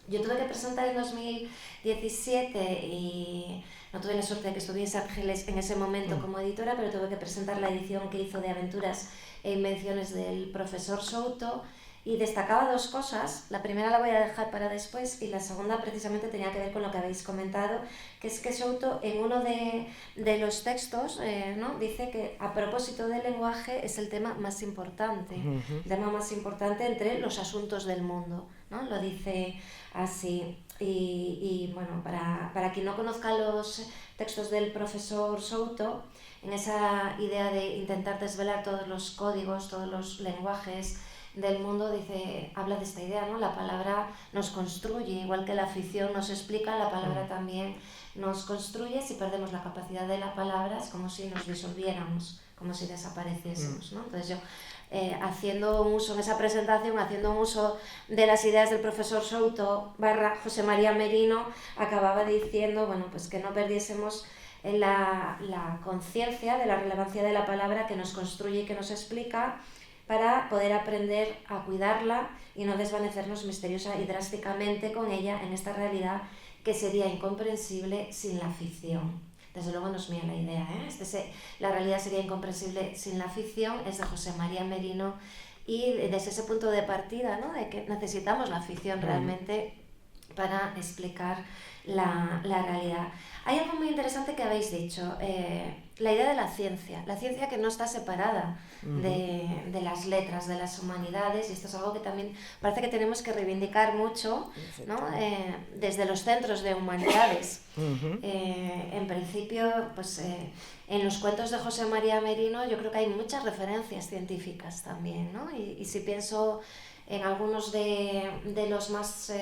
Yo tuve que presentar en 2017 y no tuve la suerte de que estuviese Ángeles en ese momento como editora, pero tuve que presentar la edición que hizo de Aventuras e Invenciones del profesor Souto, y destacaba dos cosas. La primera la voy a dejar para después y la segunda precisamente tenía que ver con lo que habéis comentado, que es que Souto en uno de los textos ¿no? dice que a propósito del lenguaje es el tema más importante, el tema más importante entre los asuntos del mundo, ¿no? Lo dice así. Y bueno, para quien no conozca los textos del profesor Souto, en esa idea de intentar desvelar todos los códigos, todos los lenguajes del mundo, habla de esta idea, ¿no? La palabra nos construye, igual que la ficción nos explica, la palabra también nos construye. Si perdemos la capacidad de la palabra es como si nos disolviéramos, como si desapareciésemos, ¿no? Entonces yo, haciendo un uso en esa presentación, haciendo un uso de las ideas del profesor Souto / José María Merino, acababa diciendo, bueno, pues que no perdiésemos la conciencia de la relevancia de la palabra que nos construye y que nos explica, para poder aprender a cuidarla y no desvanecernos misteriosa y drásticamente con ella en esta realidad que sería incomprensible sin la ficción. Desde luego no es mía la idea, ¿eh? La realidad sería incomprensible sin la ficción, es de José María Merino, y desde ese punto de partida, ¿no? De que necesitamos la ficción realmente para explicar la realidad. Hay algo muy interesante que habéis dicho, la idea de la ciencia que no está separada de las letras, de las humanidades, y esto es algo que también parece que tenemos que reivindicar mucho, ¿no? Desde los centros de humanidades. En principio, pues en los cuentos de José María Merino yo creo que hay muchas referencias científicas también, ¿no? Y si pienso en algunos de los más...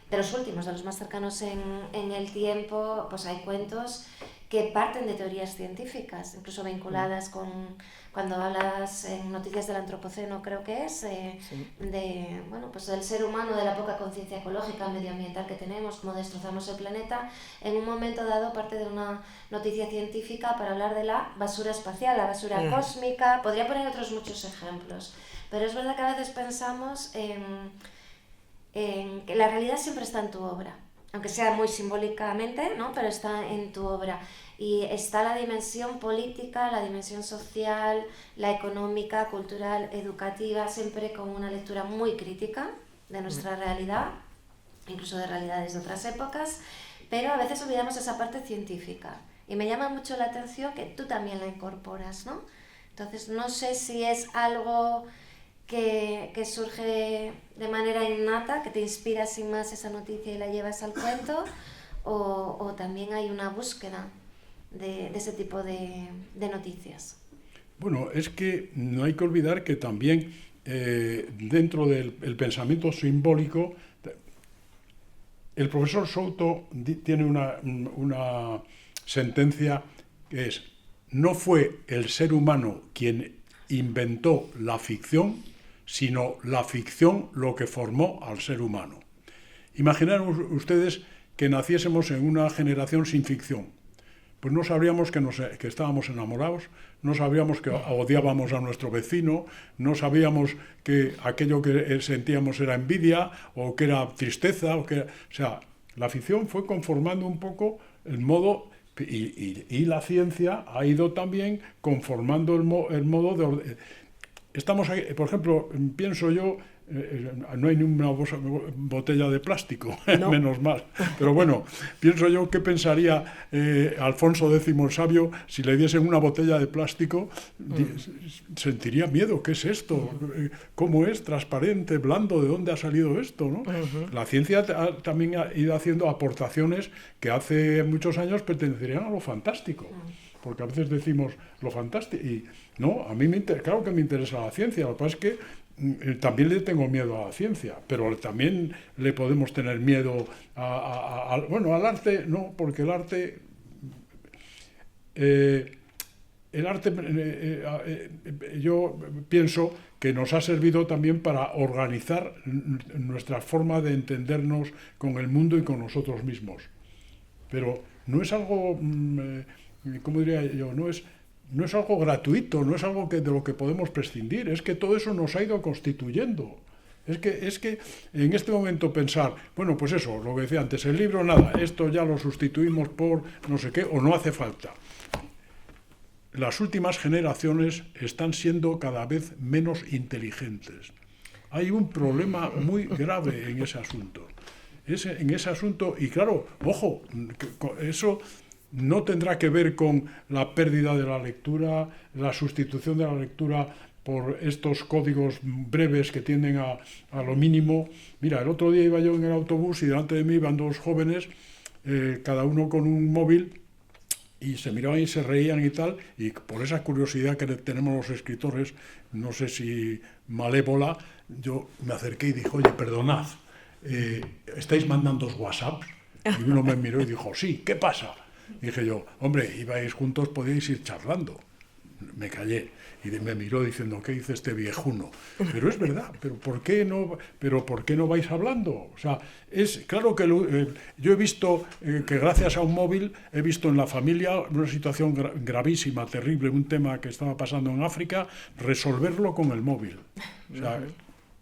de los últimos, de los más cercanos en el tiempo, pues hay cuentos que parten de teorías científicas, incluso vinculadas con, cuando hablas en Noticias del Antropoceno, creo que es, de, bueno, pues del ser humano, de la poca conciencia ecológica, medioambiental que tenemos, cómo destrozamos el planeta, en un momento dado parte de una noticia científica para hablar de la basura espacial, la basura cósmica. Podría poner otros muchos ejemplos, pero es verdad que a veces pensamos que la realidad siempre está en tu obra, aunque sea muy simbólicamente, ¿no? Pero está en tu obra, y está la dimensión política, la dimensión social, la económica, cultural, educativa, siempre con una lectura muy crítica de nuestra realidad, incluso de realidades de otras épocas, pero a veces olvidamos esa parte científica, y me llama mucho la atención que tú también la incorporas, ¿no? Entonces no sé si es algo que surge de manera innata, que te inspira sin más esa noticia y la llevas al cuento, o también hay una búsqueda de ese tipo de noticias. Bueno, es que no hay que olvidar que también dentro del pensamiento simbólico, el profesor Souto tiene una sentencia que es: no fue el ser humano quien inventó la ficción, sino la ficción lo que formó al ser humano. Imaginaros ustedes que naciésemos en una generación sin ficción. Pues no sabríamos que estábamos enamorados, no sabríamos que odiábamos a nuestro vecino, no sabíamos que aquello que sentíamos era envidia o que era tristeza. O sea, la ficción fue conformando un poco el modo, y la ciencia ha ido también conformando el modo de... Estamos aquí, por ejemplo, pienso yo, no hay ni una botella de plástico, no. Menos mal, pero bueno, pienso yo qué pensaría Alfonso X el Sabio si le diesen una botella de plástico. Sentiría miedo. ¿Qué es esto? ¿Cómo es? Transparente, blando, ¿de dónde ha salido esto, no? La ciencia también ha ido haciendo aportaciones que hace muchos años pertenecerían a lo fantástico. Porque a veces decimos lo fantástico y no, a mí claro que me interesa la ciencia, lo que pasa es que también le tengo miedo a la ciencia, pero también le podemos tener miedo al arte, no, porque el arte yo pienso que nos ha servido también para organizar nuestra forma de entendernos con el mundo y con nosotros mismos, pero no es algo... ¿cómo diría yo? No es algo gratuito, no es algo de lo que podemos prescindir, es que todo eso nos ha ido constituyendo. Es que en este momento pensar, bueno, pues eso, lo que decía antes, el libro, nada, esto ya lo sustituimos por no sé qué, o no hace falta. Las últimas generaciones están siendo cada vez menos inteligentes. hay un problema muy grave en ese asunto. En ese asunto, y claro, ojo, eso no tendrá que ver con la pérdida de la lectura, la sustitución de la lectura por estos códigos breves que tienden a lo mínimo. Mira, el otro día iba yo en el autobús y delante de mí iban dos jóvenes, cada uno con un móvil, y se miraban y se reían y tal, y por esa curiosidad que tenemos los escritores, no sé si malévola, yo me acerqué y dije, oye, perdonad, ¿estáis mandando WhatsApp? Y uno me miró y dijo, sí, ¿qué pasa? Y dije yo, hombre, ibais juntos, podíais ir charlando. Me callé y me miró diciendo, ¿qué dice este viejuno? Pero es verdad, ¿pero por qué no vais hablando? O sea, es claro que yo he visto que gracias a un móvil, he visto en la familia una situación gravísima, terrible, un tema que estaba pasando en África, resolverlo con el móvil.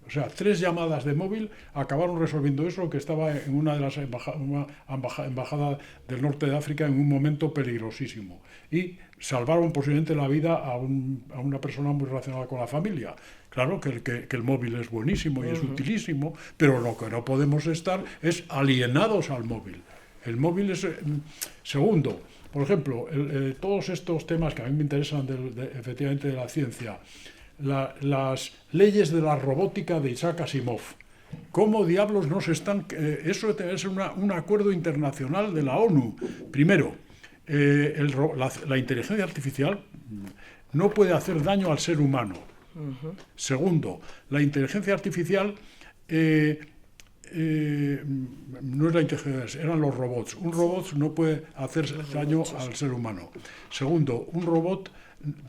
O sea, 3 llamadas de móvil acabaron resolviendo eso, que estaba en una de las embajadas del norte de África en un momento peligrosísimo. Y salvaron posiblemente la vida a una persona muy relacionada con la familia. Claro que el móvil es buenísimo y es utilísimo, pero lo que no podemos estar es alienados al móvil. El móvil es... Segundo, por ejemplo, todos estos temas que a mí me interesan efectivamente de la ciencia, las leyes de la robótica de Isaac Asimov. ¿Cómo diablos no se están...? Eso debe ser un acuerdo internacional de la ONU. Primero, la inteligencia artificial no puede hacer daño al ser humano. Segundo, la inteligencia artificial no es la inteligencia, eran los robots. Un robot no puede hacer daño al ser humano. Segundo, un robot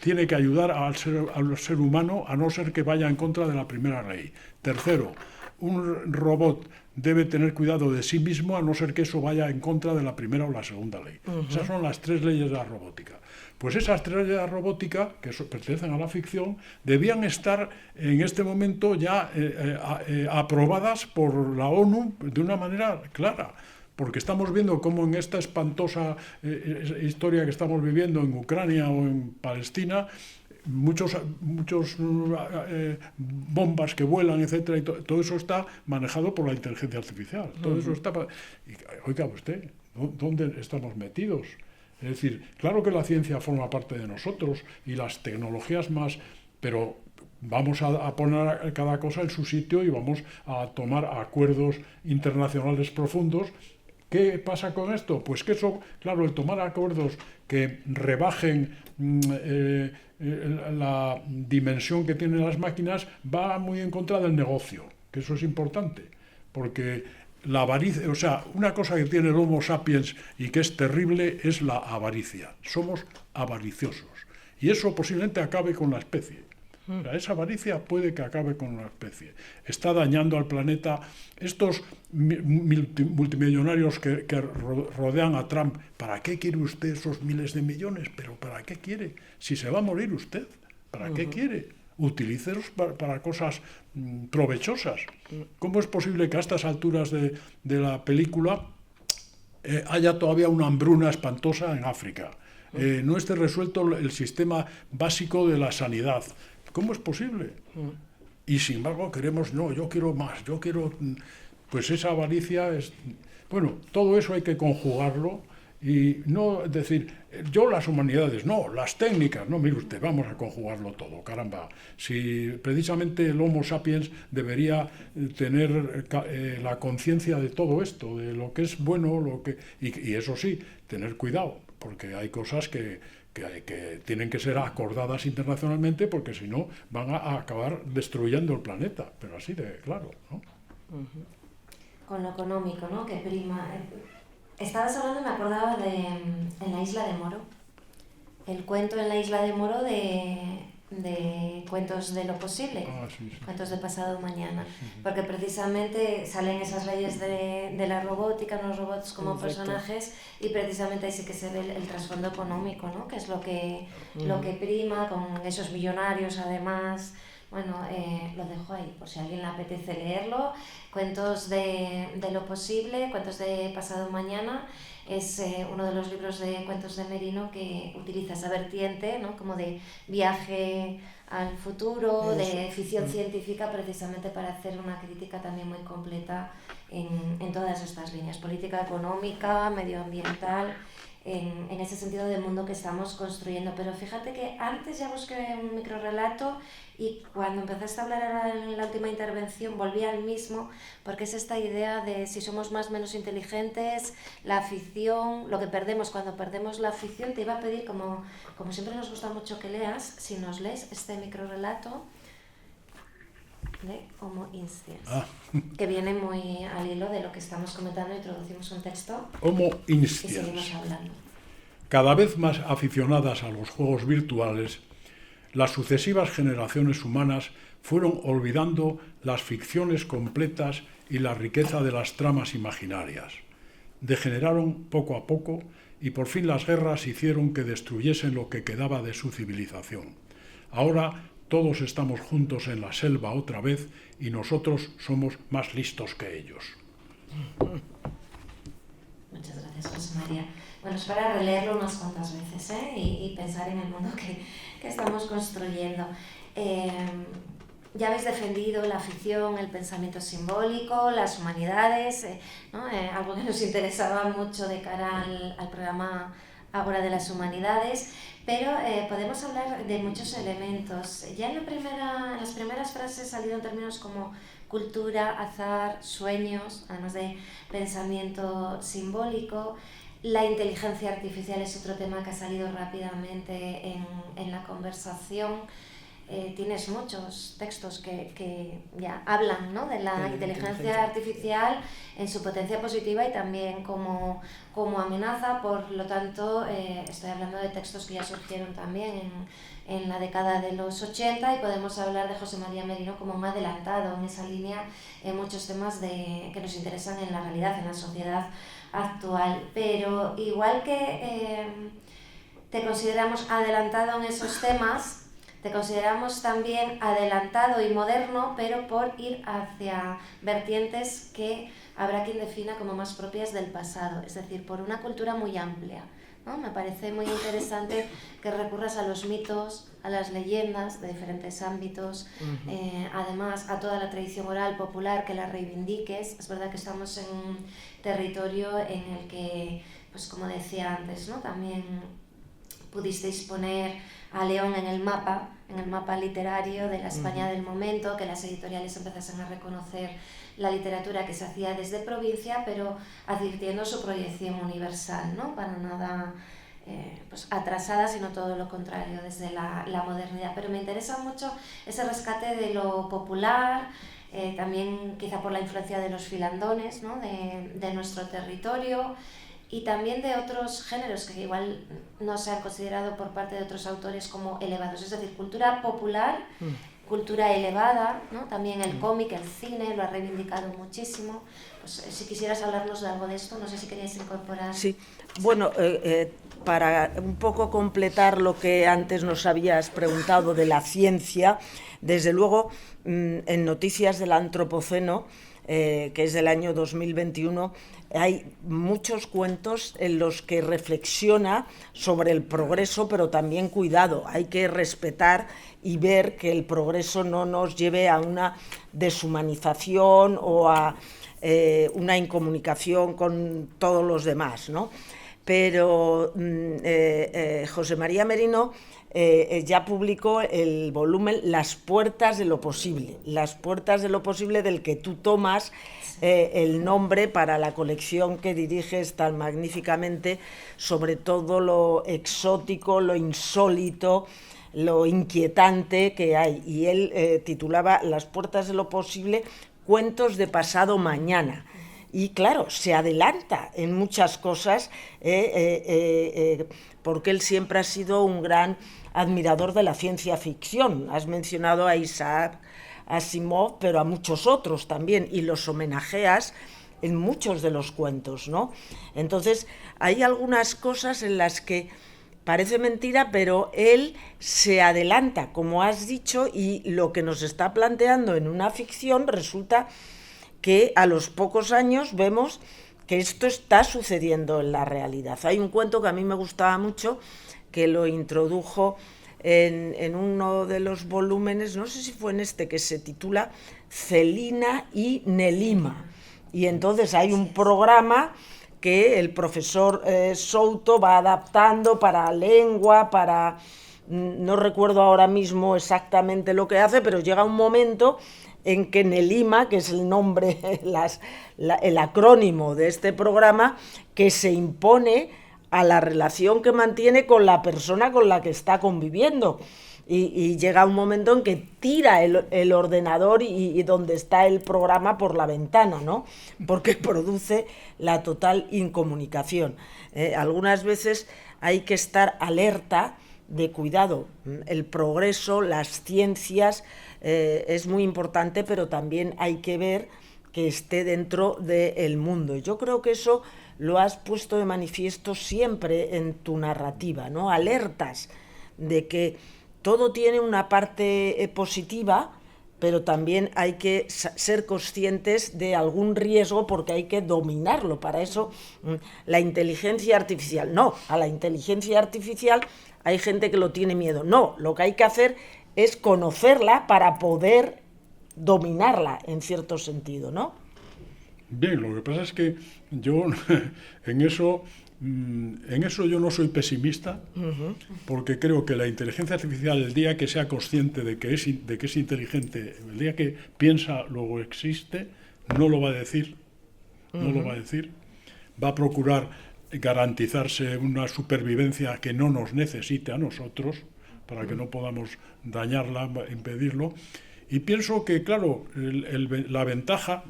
tiene que ayudar al ser humano a no ser que vaya en contra de la primera ley. Tercero, un robot debe tener cuidado de sí mismo a no ser que eso vaya en contra de la primera o la segunda ley. Esas son las 3 leyes de la robótica. Pues esas 3 leyes de la robótica, que pertenecen a la ficción, debían estar en este momento ya aprobadas por la ONU de una manera clara. Porque estamos viendo cómo en esta espantosa historia que estamos viviendo en Ucrania o en Palestina, muchos bombas que vuelan, etcétera, y todo eso está manejado por la inteligencia artificial. Todo eso está... Oiga usted, ¿dónde estamos metidos? Es decir, claro que la ciencia forma parte de nosotros y las tecnologías más, pero vamos a poner cada cosa en su sitio y vamos a tomar acuerdos internacionales profundos. ¿Qué pasa con esto? Pues que eso, claro, el tomar acuerdos que rebajen la dimensión que tienen las máquinas va muy en contra del negocio, que eso es importante, porque la avaricia, o sea, una cosa que tiene el Homo sapiens y que es terrible es la avaricia. Somos avariciosos y eso posiblemente acabe con la especie. O sea, esa avaricia puede que acabe con la especie. Está dañando al planeta. Estos multimillonarios que rodean a Trump, ¿para qué quiere usted esos miles de millones? ¿Pero para qué quiere? Si se va a morir usted, ¿para qué quiere? Utilícelos para cosas provechosas. ¿Cómo es posible que a estas alturas de la película haya todavía una hambruna espantosa en África? No esté resuelto el sistema básico de la sanidad. ¿Cómo es posible? Y sin embargo queremos, no, yo quiero más, yo quiero... Pues esa avaricia es... Bueno, todo eso hay que conjugarlo y no decir, yo las humanidades, no, las técnicas, no, mire usted, vamos a conjugarlo todo, caramba. Si precisamente el Homo sapiens debería tener la conciencia de todo esto, de lo que es bueno, y eso sí, tener cuidado, porque hay cosas que tienen que ser acordadas internacionalmente, porque si no van a acabar destruyendo el planeta, pero así de claro, ¿no? Con lo económico, ¿no? Que prima. Estabas hablando y me acordaba de En la isla de Moro. El cuento En la isla de Moro de cuentos de lo posible, Sí. cuentos de pasado mañana, porque precisamente salen esas leyes de la robótica, los robots como personajes, y precisamente ahí sí que se ve el trasfondo económico, ¿no? Que es lo que prima, con esos millonarios además. Bueno, lo dejo ahí, por si a alguien le apetece leerlo. Cuentos de lo posible, cuentos de pasado mañana. es uno de los libros de cuentos de Merino que utiliza esa vertiente, ¿no? Como de viaje al futuro, de ficción científica, precisamente para hacer una crítica también muy completa en todas estas líneas, política económica, medioambiental, en ese sentido del mundo que estamos construyendo. Pero fíjate que antes ya busqué un microrrelato y cuando empezaste a hablar en la última intervención volví al mismo, porque es esta idea de si somos más o menos inteligentes, la afición, lo que perdemos cuando perdemos la afición. Te iba a pedir, como siempre nos gusta mucho que leas, si nos lees este microrrelato de Homo Insciens, que viene muy al hilo de lo que estamos comentando. Introducimos un texto Homo y Insciens. seguimos hablando. Cada vez más aficionadas a los juegos virtuales, las sucesivas generaciones humanas fueron olvidando las ficciones completas y la riqueza de las tramas imaginarias. Degeneraron poco a poco y por fin las guerras hicieron que destruyesen lo que quedaba de su civilización. Ahora todos estamos juntos en la selva otra vez y nosotros somos más listos que ellos. Muchas gracias, José María. Bueno, es para releerlo unas cuantas veces, ¿eh? y pensar en el mundo que estamos construyendo. Ya habéis defendido la afición, el pensamiento simbólico, las humanidades, ¿no? Algo que nos interesaba mucho de cara al programa Ágora de las Humanidades, pero podemos hablar de muchos elementos. Ya en las primeras frases salieron términos como cultura, azar, sueños, además de pensamiento simbólico. La inteligencia artificial es otro tema que ha salido rápidamente en la conversación. Tienes muchos textos que ya hablan, ¿no?, de la inteligencia artificial en su potencia positiva y también como amenaza. Por lo tanto, estoy hablando de textos que ya surgieron también en la década de los 80 y podemos hablar de José María Merino como un adelantado en esa línea en muchos temas que nos interesan en la realidad, en la sociedad actual. Pero igual que te consideramos adelantado en esos temas, te consideramos también adelantado y moderno, pero por ir hacia vertientes que habrá quien defina como más propias del pasado, es decir, por una cultura muy amplia, ¿no? Me parece muy interesante que recurras a los mitos, a las leyendas de diferentes ámbitos, además a toda la tradición oral popular, que la reivindiques. Es verdad que estamos en un territorio en el que, pues como decía antes, ¿no?, también pudisteis poner a León en el mapa literario de la España del momento, que las editoriales empezasen a reconocer la literatura que se hacía desde provincia, pero advirtiendo su proyección universal, ¿no?, para nada pues atrasada, sino todo lo contrario, desde la modernidad. Pero me interesa mucho ese rescate de lo popular, también quizá por la influencia de los filandones, ¿no?, de nuestro territorio, y también de otros géneros que igual no se han considerado por parte de otros autores como elevados, es decir, cultura popular, cultura elevada, ¿no? También el cómic, el cine lo ha reivindicado muchísimo. Pues, si quisieras hablarnos de algo de esto, no sé si querías incorporar. Sí, bueno, para un poco completar lo que antes nos habías preguntado de la ciencia, desde luego en Noticias del Antropoceno, que es del año 2021, hay muchos cuentos en los que reflexiona sobre el progreso, pero también cuidado, hay que respetar y ver que el progreso no nos lleve a una deshumanización o a una incomunicación con todos los demás, ¿no? Pero José María Merino ya publicó el volumen Las puertas de lo posible, del que tú tomas el nombre para la colección que diriges tan magníficamente, sobre todo lo exótico, lo insólito, lo inquietante que hay. Y él titulaba Las puertas de lo posible, cuentos de pasado mañana. Y claro, se adelanta en muchas cosas, porque él siempre ha sido un gran admirador de la ciencia ficción. Has mencionado a Isaac Asimov, pero a muchos otros también, y los homenajeas en muchos de los cuentos, ¿no? Entonces, hay algunas cosas en las que parece mentira, pero él se adelanta, como has dicho, y lo que nos está planteando en una ficción resulta que a los pocos años vemos que esto está sucediendo en la realidad. Hay un cuento que a mí me gustaba mucho, que lo introdujo en uno de los volúmenes, no sé si fue en este, que se titula Celina y Nelima. Y entonces hay un programa que el profesor Souto va adaptando para lengua, para... no recuerdo ahora mismo exactamente lo que hace, pero llega un momento en que Nelima, que es el nombre, el acrónimo de este programa, que se impone a la relación que mantiene con la persona con la que está conviviendo. Y llega un momento en que tira el ordenador y donde está el programa por la ventana, ¿no? Porque produce la total incomunicación. Algunas veces hay que estar alerta de cuidado. El progreso, las ciencias, es muy importante, pero también hay que ver que esté dentro del mundo. Yo creo que eso lo has puesto de manifiesto siempre en tu narrativa, ¿no? Alertas de que todo tiene una parte positiva, pero también hay que ser conscientes de algún riesgo porque hay que dominarlo. Para eso la inteligencia artificial, no, a la inteligencia artificial hay gente que lo tiene miedo. No, lo que hay que hacer es conocerla para poder dominarla en cierto sentido, ¿no? Bien, lo que pasa es que yo en eso yo no soy pesimista, porque creo que la inteligencia artificial, el día que sea consciente de que es inteligente, el día que piensa, luego existe, no lo va a decir, va a procurar garantizarse una supervivencia que no nos necesite a nosotros, para que no podamos dañarla, impedirlo. Y pienso que, claro, la ventaja,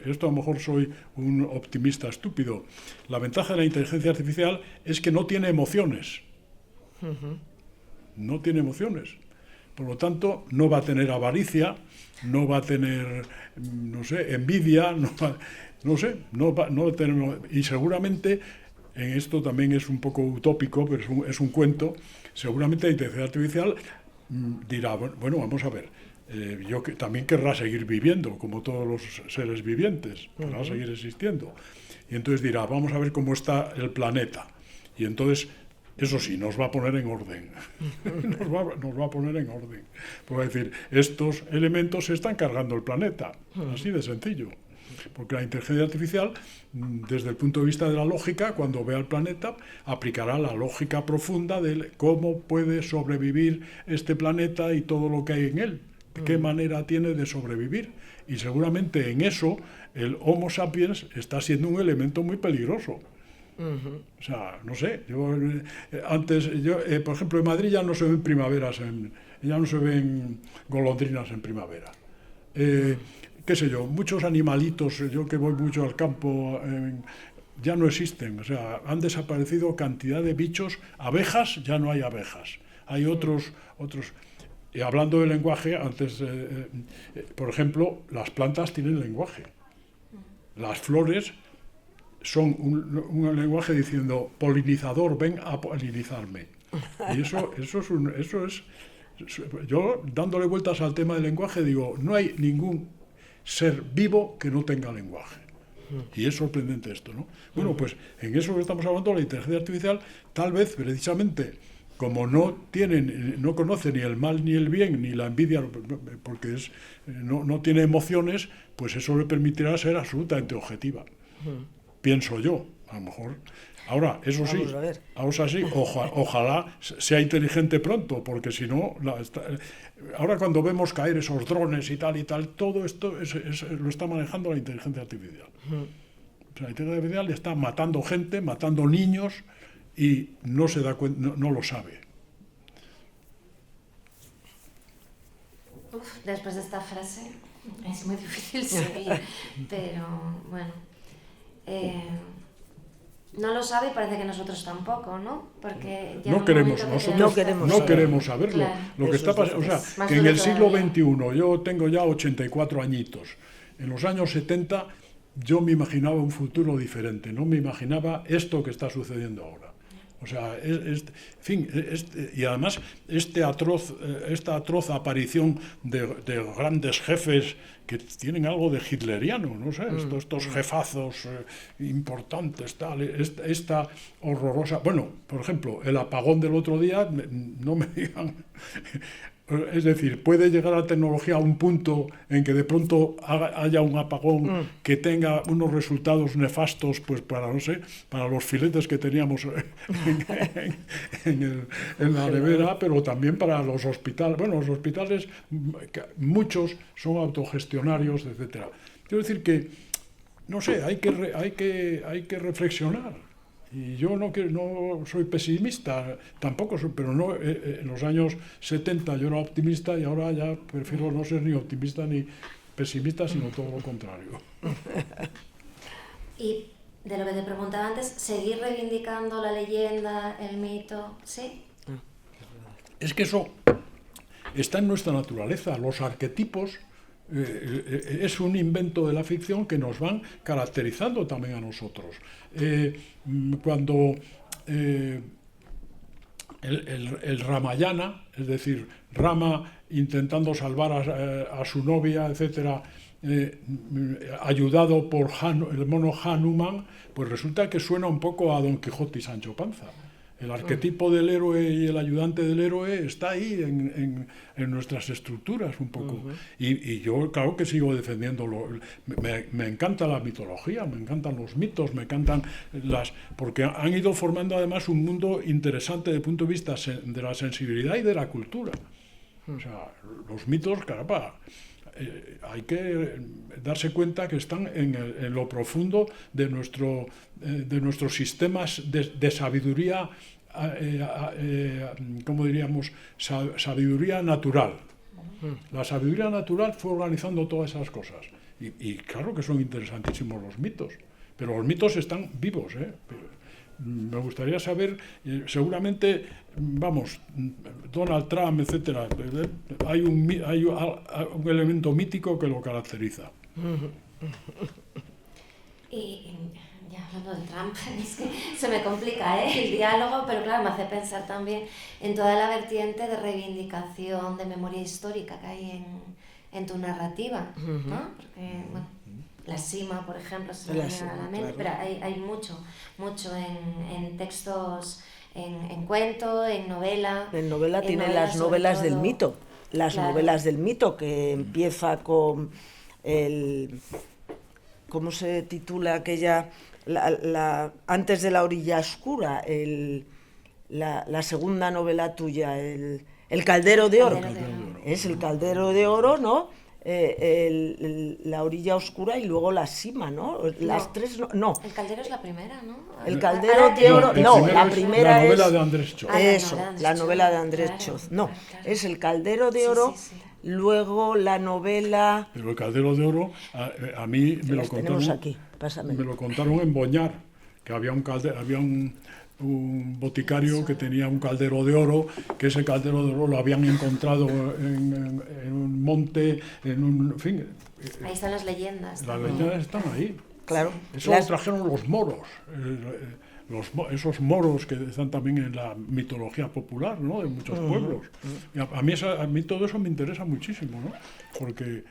esto a lo mejor soy un optimista estúpido, la ventaja de la inteligencia artificial es que no tiene emociones. No tiene emociones. Por lo tanto, no va a tener avaricia, no va a tener, no sé, envidia, no va a tener... Y seguramente, en esto también es un poco utópico, pero es un cuento, seguramente la inteligencia artificial dirá, bueno, vamos a ver, yo también querrá seguir viviendo, como todos los seres vivientes, querrá seguir existiendo. Y entonces dirá, vamos a ver cómo está el planeta. Y entonces, eso sí, nos va a poner en orden. nos va a poner en orden. Puedo decir, estos elementos se están cargando el planeta. Así de sencillo. Porque la inteligencia artificial, desde el punto de vista de la lógica, cuando vea el planeta, aplicará la lógica profunda de cómo puede sobrevivir este planeta y todo lo que hay en él. ¿Qué manera tiene de sobrevivir? Y seguramente en eso el Homo sapiens está siendo un elemento muy peligroso. O sea, no sé, por ejemplo, en Madrid ya no se ven primaveras, ya no se ven golondrinas en primavera. Qué sé yo, muchos animalitos, yo que voy mucho al campo, ya no existen. O sea, han desaparecido cantidad de bichos. Abejas, ya no hay abejas. Hay otros. Y hablando de lenguaje, antes, por ejemplo, las plantas tienen lenguaje. Las flores son un lenguaje diciendo, polinizador, ven a polinizarme. Y eso es... Yo, dándole vueltas al tema del lenguaje, digo, no hay ningún ser vivo que no tenga lenguaje. Y es sorprendente esto, ¿no? Bueno, pues en eso que estamos hablando, la inteligencia artificial, tal vez, precisamente, como no conoce ni el mal ni el bien, ni la envidia, porque no tiene emociones, pues eso le permitirá ser absolutamente objetiva. Pienso yo, a lo mejor. Ahora, eso sí, ojalá sea inteligente pronto, porque si no, ahora cuando vemos caer esos drones y tal, todo esto lo está manejando la inteligencia artificial. O sea, la inteligencia artificial está matando gente, matando niños, y no se da cuenta, no lo sabe. Después de esta frase es muy difícil seguir, pero bueno, no lo sabe y parece que nosotros tampoco, ¿no? Porque no queremos saberlo. Claro, lo que está pasando, o sea, que en el siglo XXI, yo tengo ya 84 añitos, en los años 70 yo me imaginaba un futuro diferente, no me imaginaba esto que está sucediendo ahora. O sea, en fin, y además esta atroz aparición de grandes jefes que tienen algo de hitleriano, no sé, estos jefazos importantes, tal, esta horrorosa... Bueno, por ejemplo, el apagón del otro día, no me digan... Es decir, puede llegar la tecnología a un punto en que de pronto haya un apagón que tenga unos resultados nefastos, pues para, no sé, para los filetes que teníamos en la nevera, pero también para los hospitales. Bueno, los hospitales, muchos son autogestionarios, etcétera. Quiero decir que, no sé, hay que reflexionar. Y yo no soy pesimista, tampoco soy, pero no, en los años 70 yo era optimista y ahora ya prefiero no ser ni optimista ni pesimista, sino todo lo contrario. Y de lo que te preguntaba antes, ¿seguir reivindicando la leyenda, el mito? ¿Sí? Es que eso está en nuestra naturaleza, los arquetipos. Es un invento de la ficción que nos van caracterizando también a nosotros. Cuando el Ramayana, es decir, Rama intentando salvar a su novia, etcétera, ayudado por el mono Hanuman, pues resulta que suena un poco a Don Quijote y Sancho Panza. El arquetipo del héroe y el ayudante del héroe está ahí en nuestras estructuras un poco. Y yo, claro que sigo defendiéndolo. Me encanta la mitología, me encantan los mitos, me encantan porque han ido formando además un mundo interesante desde el punto de vista de la sensibilidad y de la cultura. O sea, los mitos, caramba, hay que darse cuenta que están en lo profundo de nuestros sistemas de sabiduría, ¿cómo diríamos? Sabiduría natural. La sabiduría natural fue organizando todas esas cosas. Y claro que son interesantísimos los mitos, pero los mitos están vivos, ¿eh? Me gustaría saber, seguramente, vamos, Donald Trump, etcétera, hay un elemento mítico que lo caracteriza. Y ya hablando de Trump, es que se me complica el diálogo, pero claro, me hace pensar también en toda la vertiente de reivindicación de memoria histórica que hay en tu narrativa, ¿no? Porque, bueno, La Sima, por ejemplo, se me viene a la mente, claro. Pero hay mucho en textos, en cuento, en novela. En novela tiene las novelas del mito, novelas del mito, que empieza con ¿cómo se titula aquella? Antes de La orilla oscura, la segunda novela tuya, El caldero de oro. Es El caldero de oro, ¿no? La orilla oscura y luego La Sima, ¿no? Las tres, no. El caldero es la primera, ¿no? El caldero de oro, no, la primera es... La novela de Andrés Choz. Eso, la novela de Andrés Choz. No, es El caldero de oro, luego la novela... Pero El caldero de oro, a mí me lo contaron... Tenemos aquí, pásame. Me lo contaron en Boñar, que había un boticario que tenía un caldero de oro, que ese caldero de oro lo habían encontrado en un monte, en fin. Ahí están las leyendas. Las leyendas están ahí. Claro. Eso lo trajeron los moros, esos moros que están también en la mitología popular, ¿no? De muchos pueblos. Y a mí todo eso me interesa muchísimo, ¿no? Porque...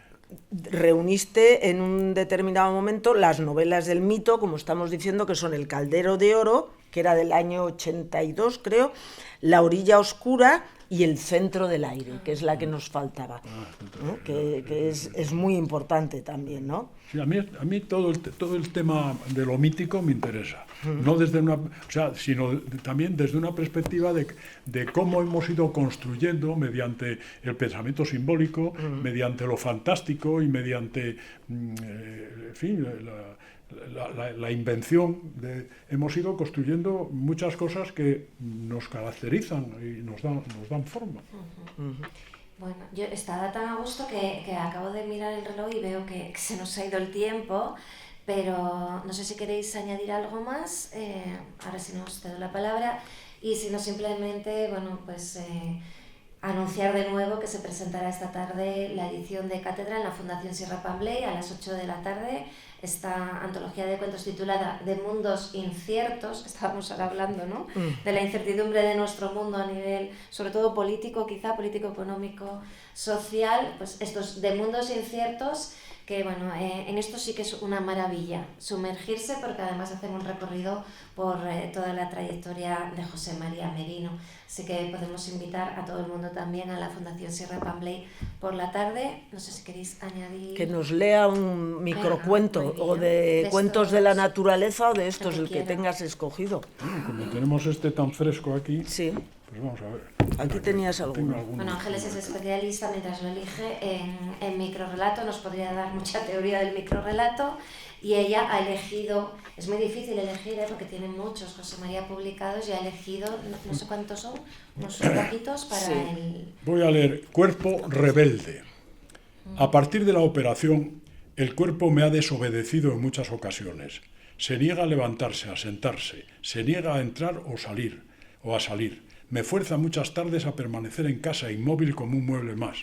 reuniste en un determinado momento las novelas del mito, como estamos diciendo, que son El caldero de oro, que era del año 82, creo, La orilla oscura y El centro del aire, que es la que nos faltaba, ¿no? que es muy importante también, ¿no? Sí, a mí todo el tema de lo mítico me interesa, no desde sino también desde una perspectiva de cómo hemos ido construyendo mediante el pensamiento simbólico, mediante lo fantástico y mediante, en fin, la invención. Hemos ido construyendo muchas cosas que nos caracterizan y nos dan forma. Bueno, yo estaba tan a gusto que acabo de mirar el reloj y veo que se nos ha ido el tiempo, pero no sé si queréis añadir algo más. Ahora sí nos te doy la palabra, y si no, simplemente, bueno, pues anunciar de nuevo que se presentará esta tarde la edición de cátedra en la Fundación Sierra Pambley a las 8 de la tarde. Esta antología de cuentos titulada De mundos inciertos, estábamos ahora hablando, ¿no? De la incertidumbre de nuestro mundo a nivel, sobre todo político, quizá político-económico, social, pues estos de mundos inciertos, que bueno, en esto sí que es una maravilla sumergirse, porque además hacen un recorrido por toda la trayectoria de José María Merino. Así que podemos invitar a todo el mundo también a la Fundación Sierra Pambley por la tarde. No sé si queréis añadir... Que nos lea un microcuento o de cuentos de la naturaleza o de estos, el que tengas escogido. Como tenemos este tan fresco aquí, sí. Pues vamos a ver. Aquí tenías alguno. Bueno, Ángeles es especialista mientras lo elige en microrrelato, nos podría dar mucha teoría del microrelato, y ella ha elegido, es muy difícil elegir, porque tiene muchos José María publicados, y ha elegido, no sé cuántos son, unos poquitos para sí. Voy a leer Cuerpo rebelde. A partir de la operación, el cuerpo me ha desobedecido en muchas ocasiones. Se niega a levantarse, a sentarse, se niega a entrar o a salir. Me fuerza muchas tardes a permanecer en casa inmóvil como un mueble más.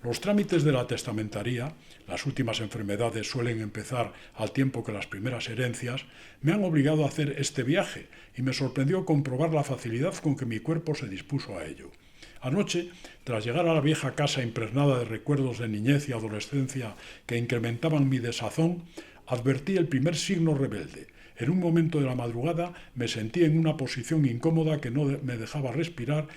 Los trámites de la testamentaría, las últimas enfermedades suelen empezar al tiempo que las primeras herencias, me han obligado a hacer este viaje y me sorprendió comprobar la facilidad con que mi cuerpo se dispuso a ello. Anoche, tras llegar a la vieja casa impregnada de recuerdos de niñez y adolescencia que incrementaban mi desazón, advertí el primer signo rebelde. En un momento de la madrugada me sentí en una posición incómoda que no me dejaba respirar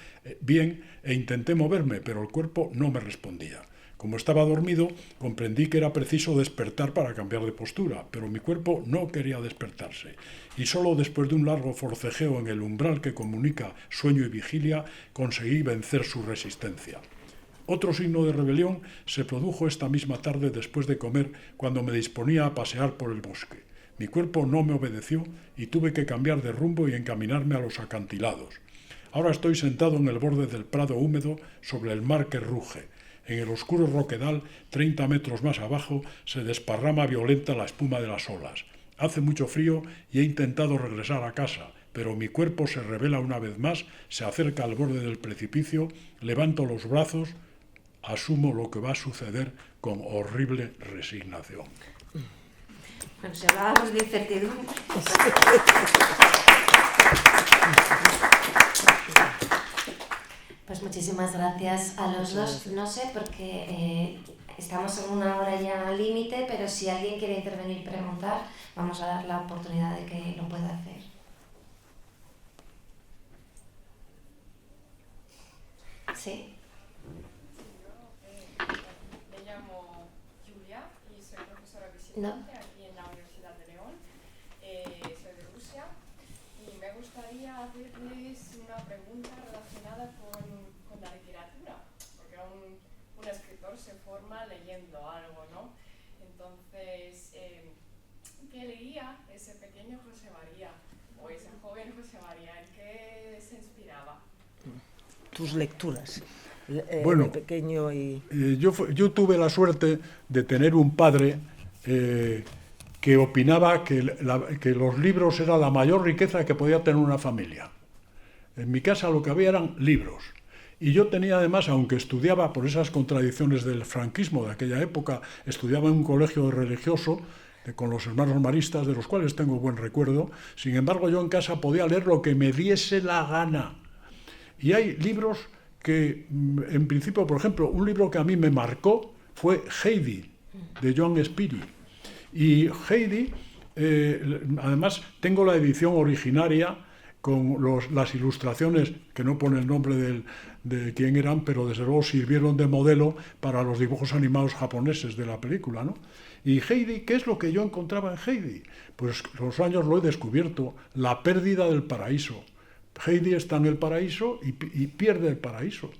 bien e intenté moverme, pero el cuerpo no me respondía. Como estaba dormido, comprendí que era preciso despertar para cambiar de postura, pero mi cuerpo no quería despertarse. Y solo después de un largo forcejeo en el umbral que comunica sueño y vigilia, conseguí vencer su resistencia. Otro signo de rebelión se produjo esta misma tarde después de comer, cuando me disponía a pasear por el bosque. Mi cuerpo no me obedeció y tuve que cambiar de rumbo y encaminarme a los acantilados. Ahora estoy sentado en el borde del prado húmedo sobre el mar que ruge. En el oscuro roquedal, 30 metros más abajo, se desparrama violenta la espuma de las olas. Hace mucho frío y he intentado regresar a casa, pero mi cuerpo se revela una vez más, se acerca al borde del precipicio, levanto los brazos, asumo lo que va a suceder con horrible resignación. Bueno, si hablábamos de incertidumbre. Pues muchísimas gracias a los dos. No sé, porque estamos en una hora ya límite, pero si alguien quiere intervenir y preguntar, vamos a dar la oportunidad de que lo pueda hacer. Sí. Me llamo Julia y soy profesora visitante aquí en la Universidad de León. Soy de Rusia y me gustaría hacerles una pregunta relacionada con la literatura, porque un escritor se forma leyendo algo, ¿no? Entonces, ¿qué leía ese pequeño José María o ese joven José María? ¿En qué se inspiraba? Tus lecturas. Bueno, de pequeño y... yo tuve la suerte de tener un padre que opinaba que los libros era la mayor riqueza que podía tener una familia. En mi casa lo que había eran libros. Y yo tenía además, aunque estudiaba por esas contradicciones del franquismo de aquella época, estudiaba en un colegio religioso con los hermanos maristas, de los cuales tengo buen recuerdo. Sin embargo, yo en casa podía leer lo que me diese la gana. Y hay libros que, en principio, por ejemplo, un libro que a mí me marcó fue Heidi, de Joan Spiri. Y Heidi, además, tengo la edición originaria con las ilustraciones, que no pone el nombre de quién eran, pero desde luego sirvieron de modelo para los dibujos animados japoneses de la película, ¿no? Y Heidi, ¿qué es lo que yo encontraba en Heidi? Pues los años lo he descubierto, la pérdida del paraíso. Heidi está en el paraíso y pierde el paraíso.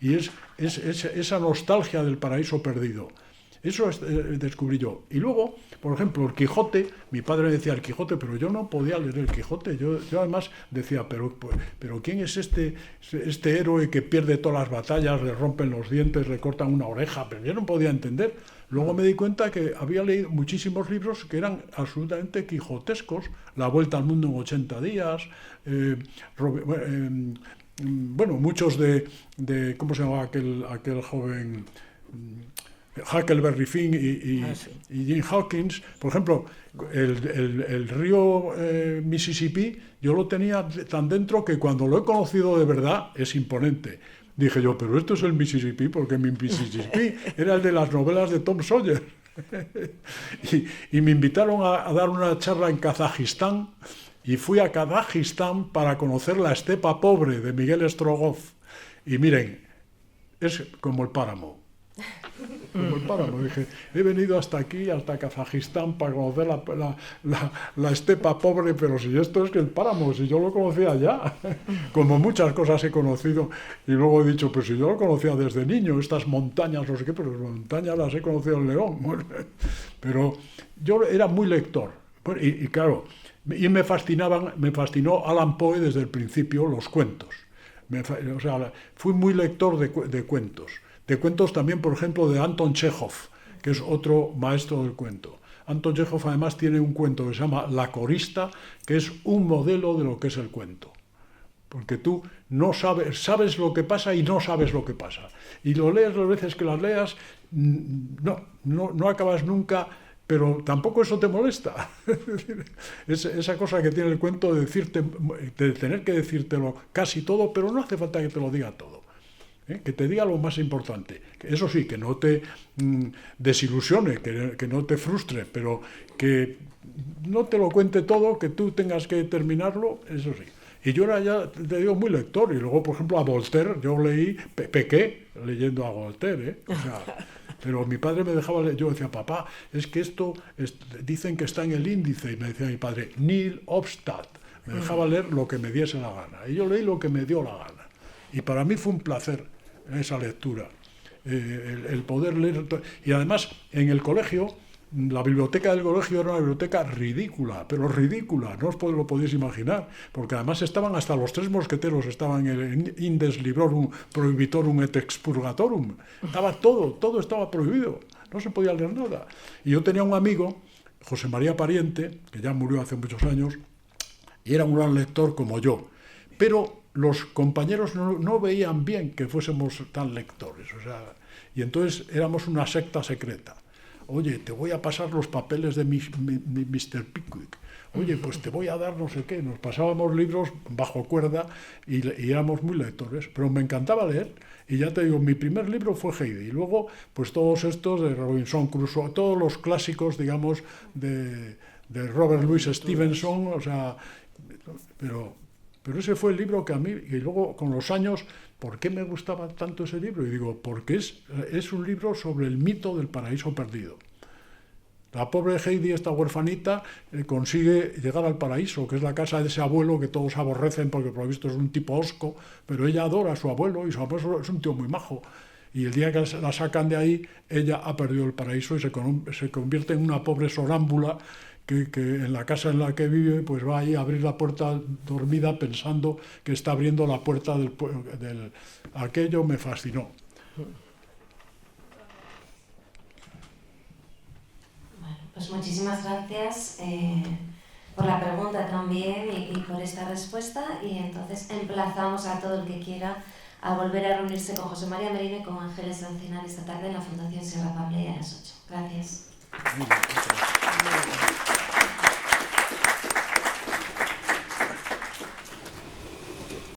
Y es esa nostalgia del paraíso perdido. Eso descubrí yo. Y luego, por ejemplo, el Quijote, mi padre me decía el Quijote, pero yo no podía leer el Quijote. Yo además decía, pero ¿quién es este héroe que pierde todas las batallas, le rompen los dientes, le cortan una oreja? Pero yo no podía entender. Luego me di cuenta que había leído muchísimos libros que eran absolutamente quijotescos. La vuelta al mundo en 80 días, bueno, muchos de ¿cómo se llamaba aquel joven? Huckleberry Finn y Jim Hawkins, por ejemplo, el río Mississippi, yo lo tenía tan dentro que cuando lo he conocido de verdad es imponente. Dije yo, pero esto es el Mississippi, porque mi Mississippi era el de las novelas de Tom Sawyer. y me invitaron a dar una charla en Kazajistán, y fui a Kazajistán para conocer la estepa pobre de Miguel Strogoff. Y miren, es como el páramo. Como el páramo. Dije, he venido hasta aquí, hasta Kazajistán, para conocer la estepa pobre, pero si esto es que el páramo, si yo lo conocía ya. Como muchas cosas he conocido, y luego he dicho, pues si yo lo conocía desde niño, estas montañas, no sé qué, pero las montañas las he conocido en León. Pero yo era muy lector, y claro, y me fascinó Allan Poe desde el principio, los cuentos. O sea, fui muy lector de cuentos. De cuentos también, por ejemplo, de Anton Chekhov, que es otro maestro del cuento. Anton Chekhov además tiene un cuento que se llama La corista, que es un modelo de lo que es el cuento. Porque tú no sabes lo que pasa y no sabes lo que pasa. Y lo lees las veces que las leas, no acabas nunca, pero tampoco eso te molesta. Esa cosa que tiene el cuento de tener que decírtelo casi todo, pero no hace falta que te lo diga todo. Que te diga lo más importante. Eso sí, que no te desilusione, que no te frustre, pero que no te lo cuente todo, que tú tengas que terminarlo, eso sí. Y yo era ya, te digo, muy lector. Y luego, por ejemplo, a Voltaire, yo leí, pequé leyendo a Voltaire, O sea, pero mi padre me dejaba leer, yo decía, papá, es que esto dicen que está en el índice. Y me decía mi padre, nil obstat. Me dejaba leer lo que me diese la gana. Y yo leí lo que me dio la gana. Y para mí fue un placer esa lectura, el poder leer. Y además, en el colegio, la biblioteca del colegio era una biblioteca ridícula, pero ridícula, no os lo podéis imaginar, porque además estaban hasta los tres mosqueteros, estaban en el Indes Librorum Prohibitorum et Expurgatorum, estaba todo estaba prohibido, no se podía leer nada. Y yo tenía un amigo, José María Pariente, que ya murió hace muchos años, y era un gran lector como yo, pero los compañeros no veían bien que fuésemos tan lectores, o sea, y entonces éramos una secta secreta. Oye, te voy a pasar los papeles de Mr. Pickwick. Oye, pues te voy a dar no sé qué. Nos pasábamos libros bajo cuerda y éramos muy lectores, pero me encantaba leer. Y ya te digo, mi primer libro fue Heidi. Y luego, pues todos estos de Robinson Crusoe, todos los clásicos, digamos, de Robert Louis Stevenson, o sea, pero ese fue el libro que a mí, y luego con los años, ¿por qué me gustaba tanto ese libro? Y digo, porque es un libro sobre el mito del paraíso perdido. La pobre Heidi, esta huerfanita, consigue llegar al paraíso, que es la casa de ese abuelo que todos aborrecen porque por lo visto es un tipo hosco, pero ella adora a su abuelo y su abuelo es un tío muy majo. Y el día que la sacan de ahí, ella ha perdido el paraíso y se convierte en una pobre sonámbula que en la casa en la que vive, pues va ahí a abrir la puerta dormida pensando que está abriendo la puerta del... Aquello me fascinó. Bueno, pues muchísimas gracias por la pregunta también y por esta respuesta, y entonces emplazamos a todo el que quiera a volver a reunirse con José María Merino y con Ángeles Encinar esta tarde en la Fundación Sierra Pamplea a las 8. Gracias.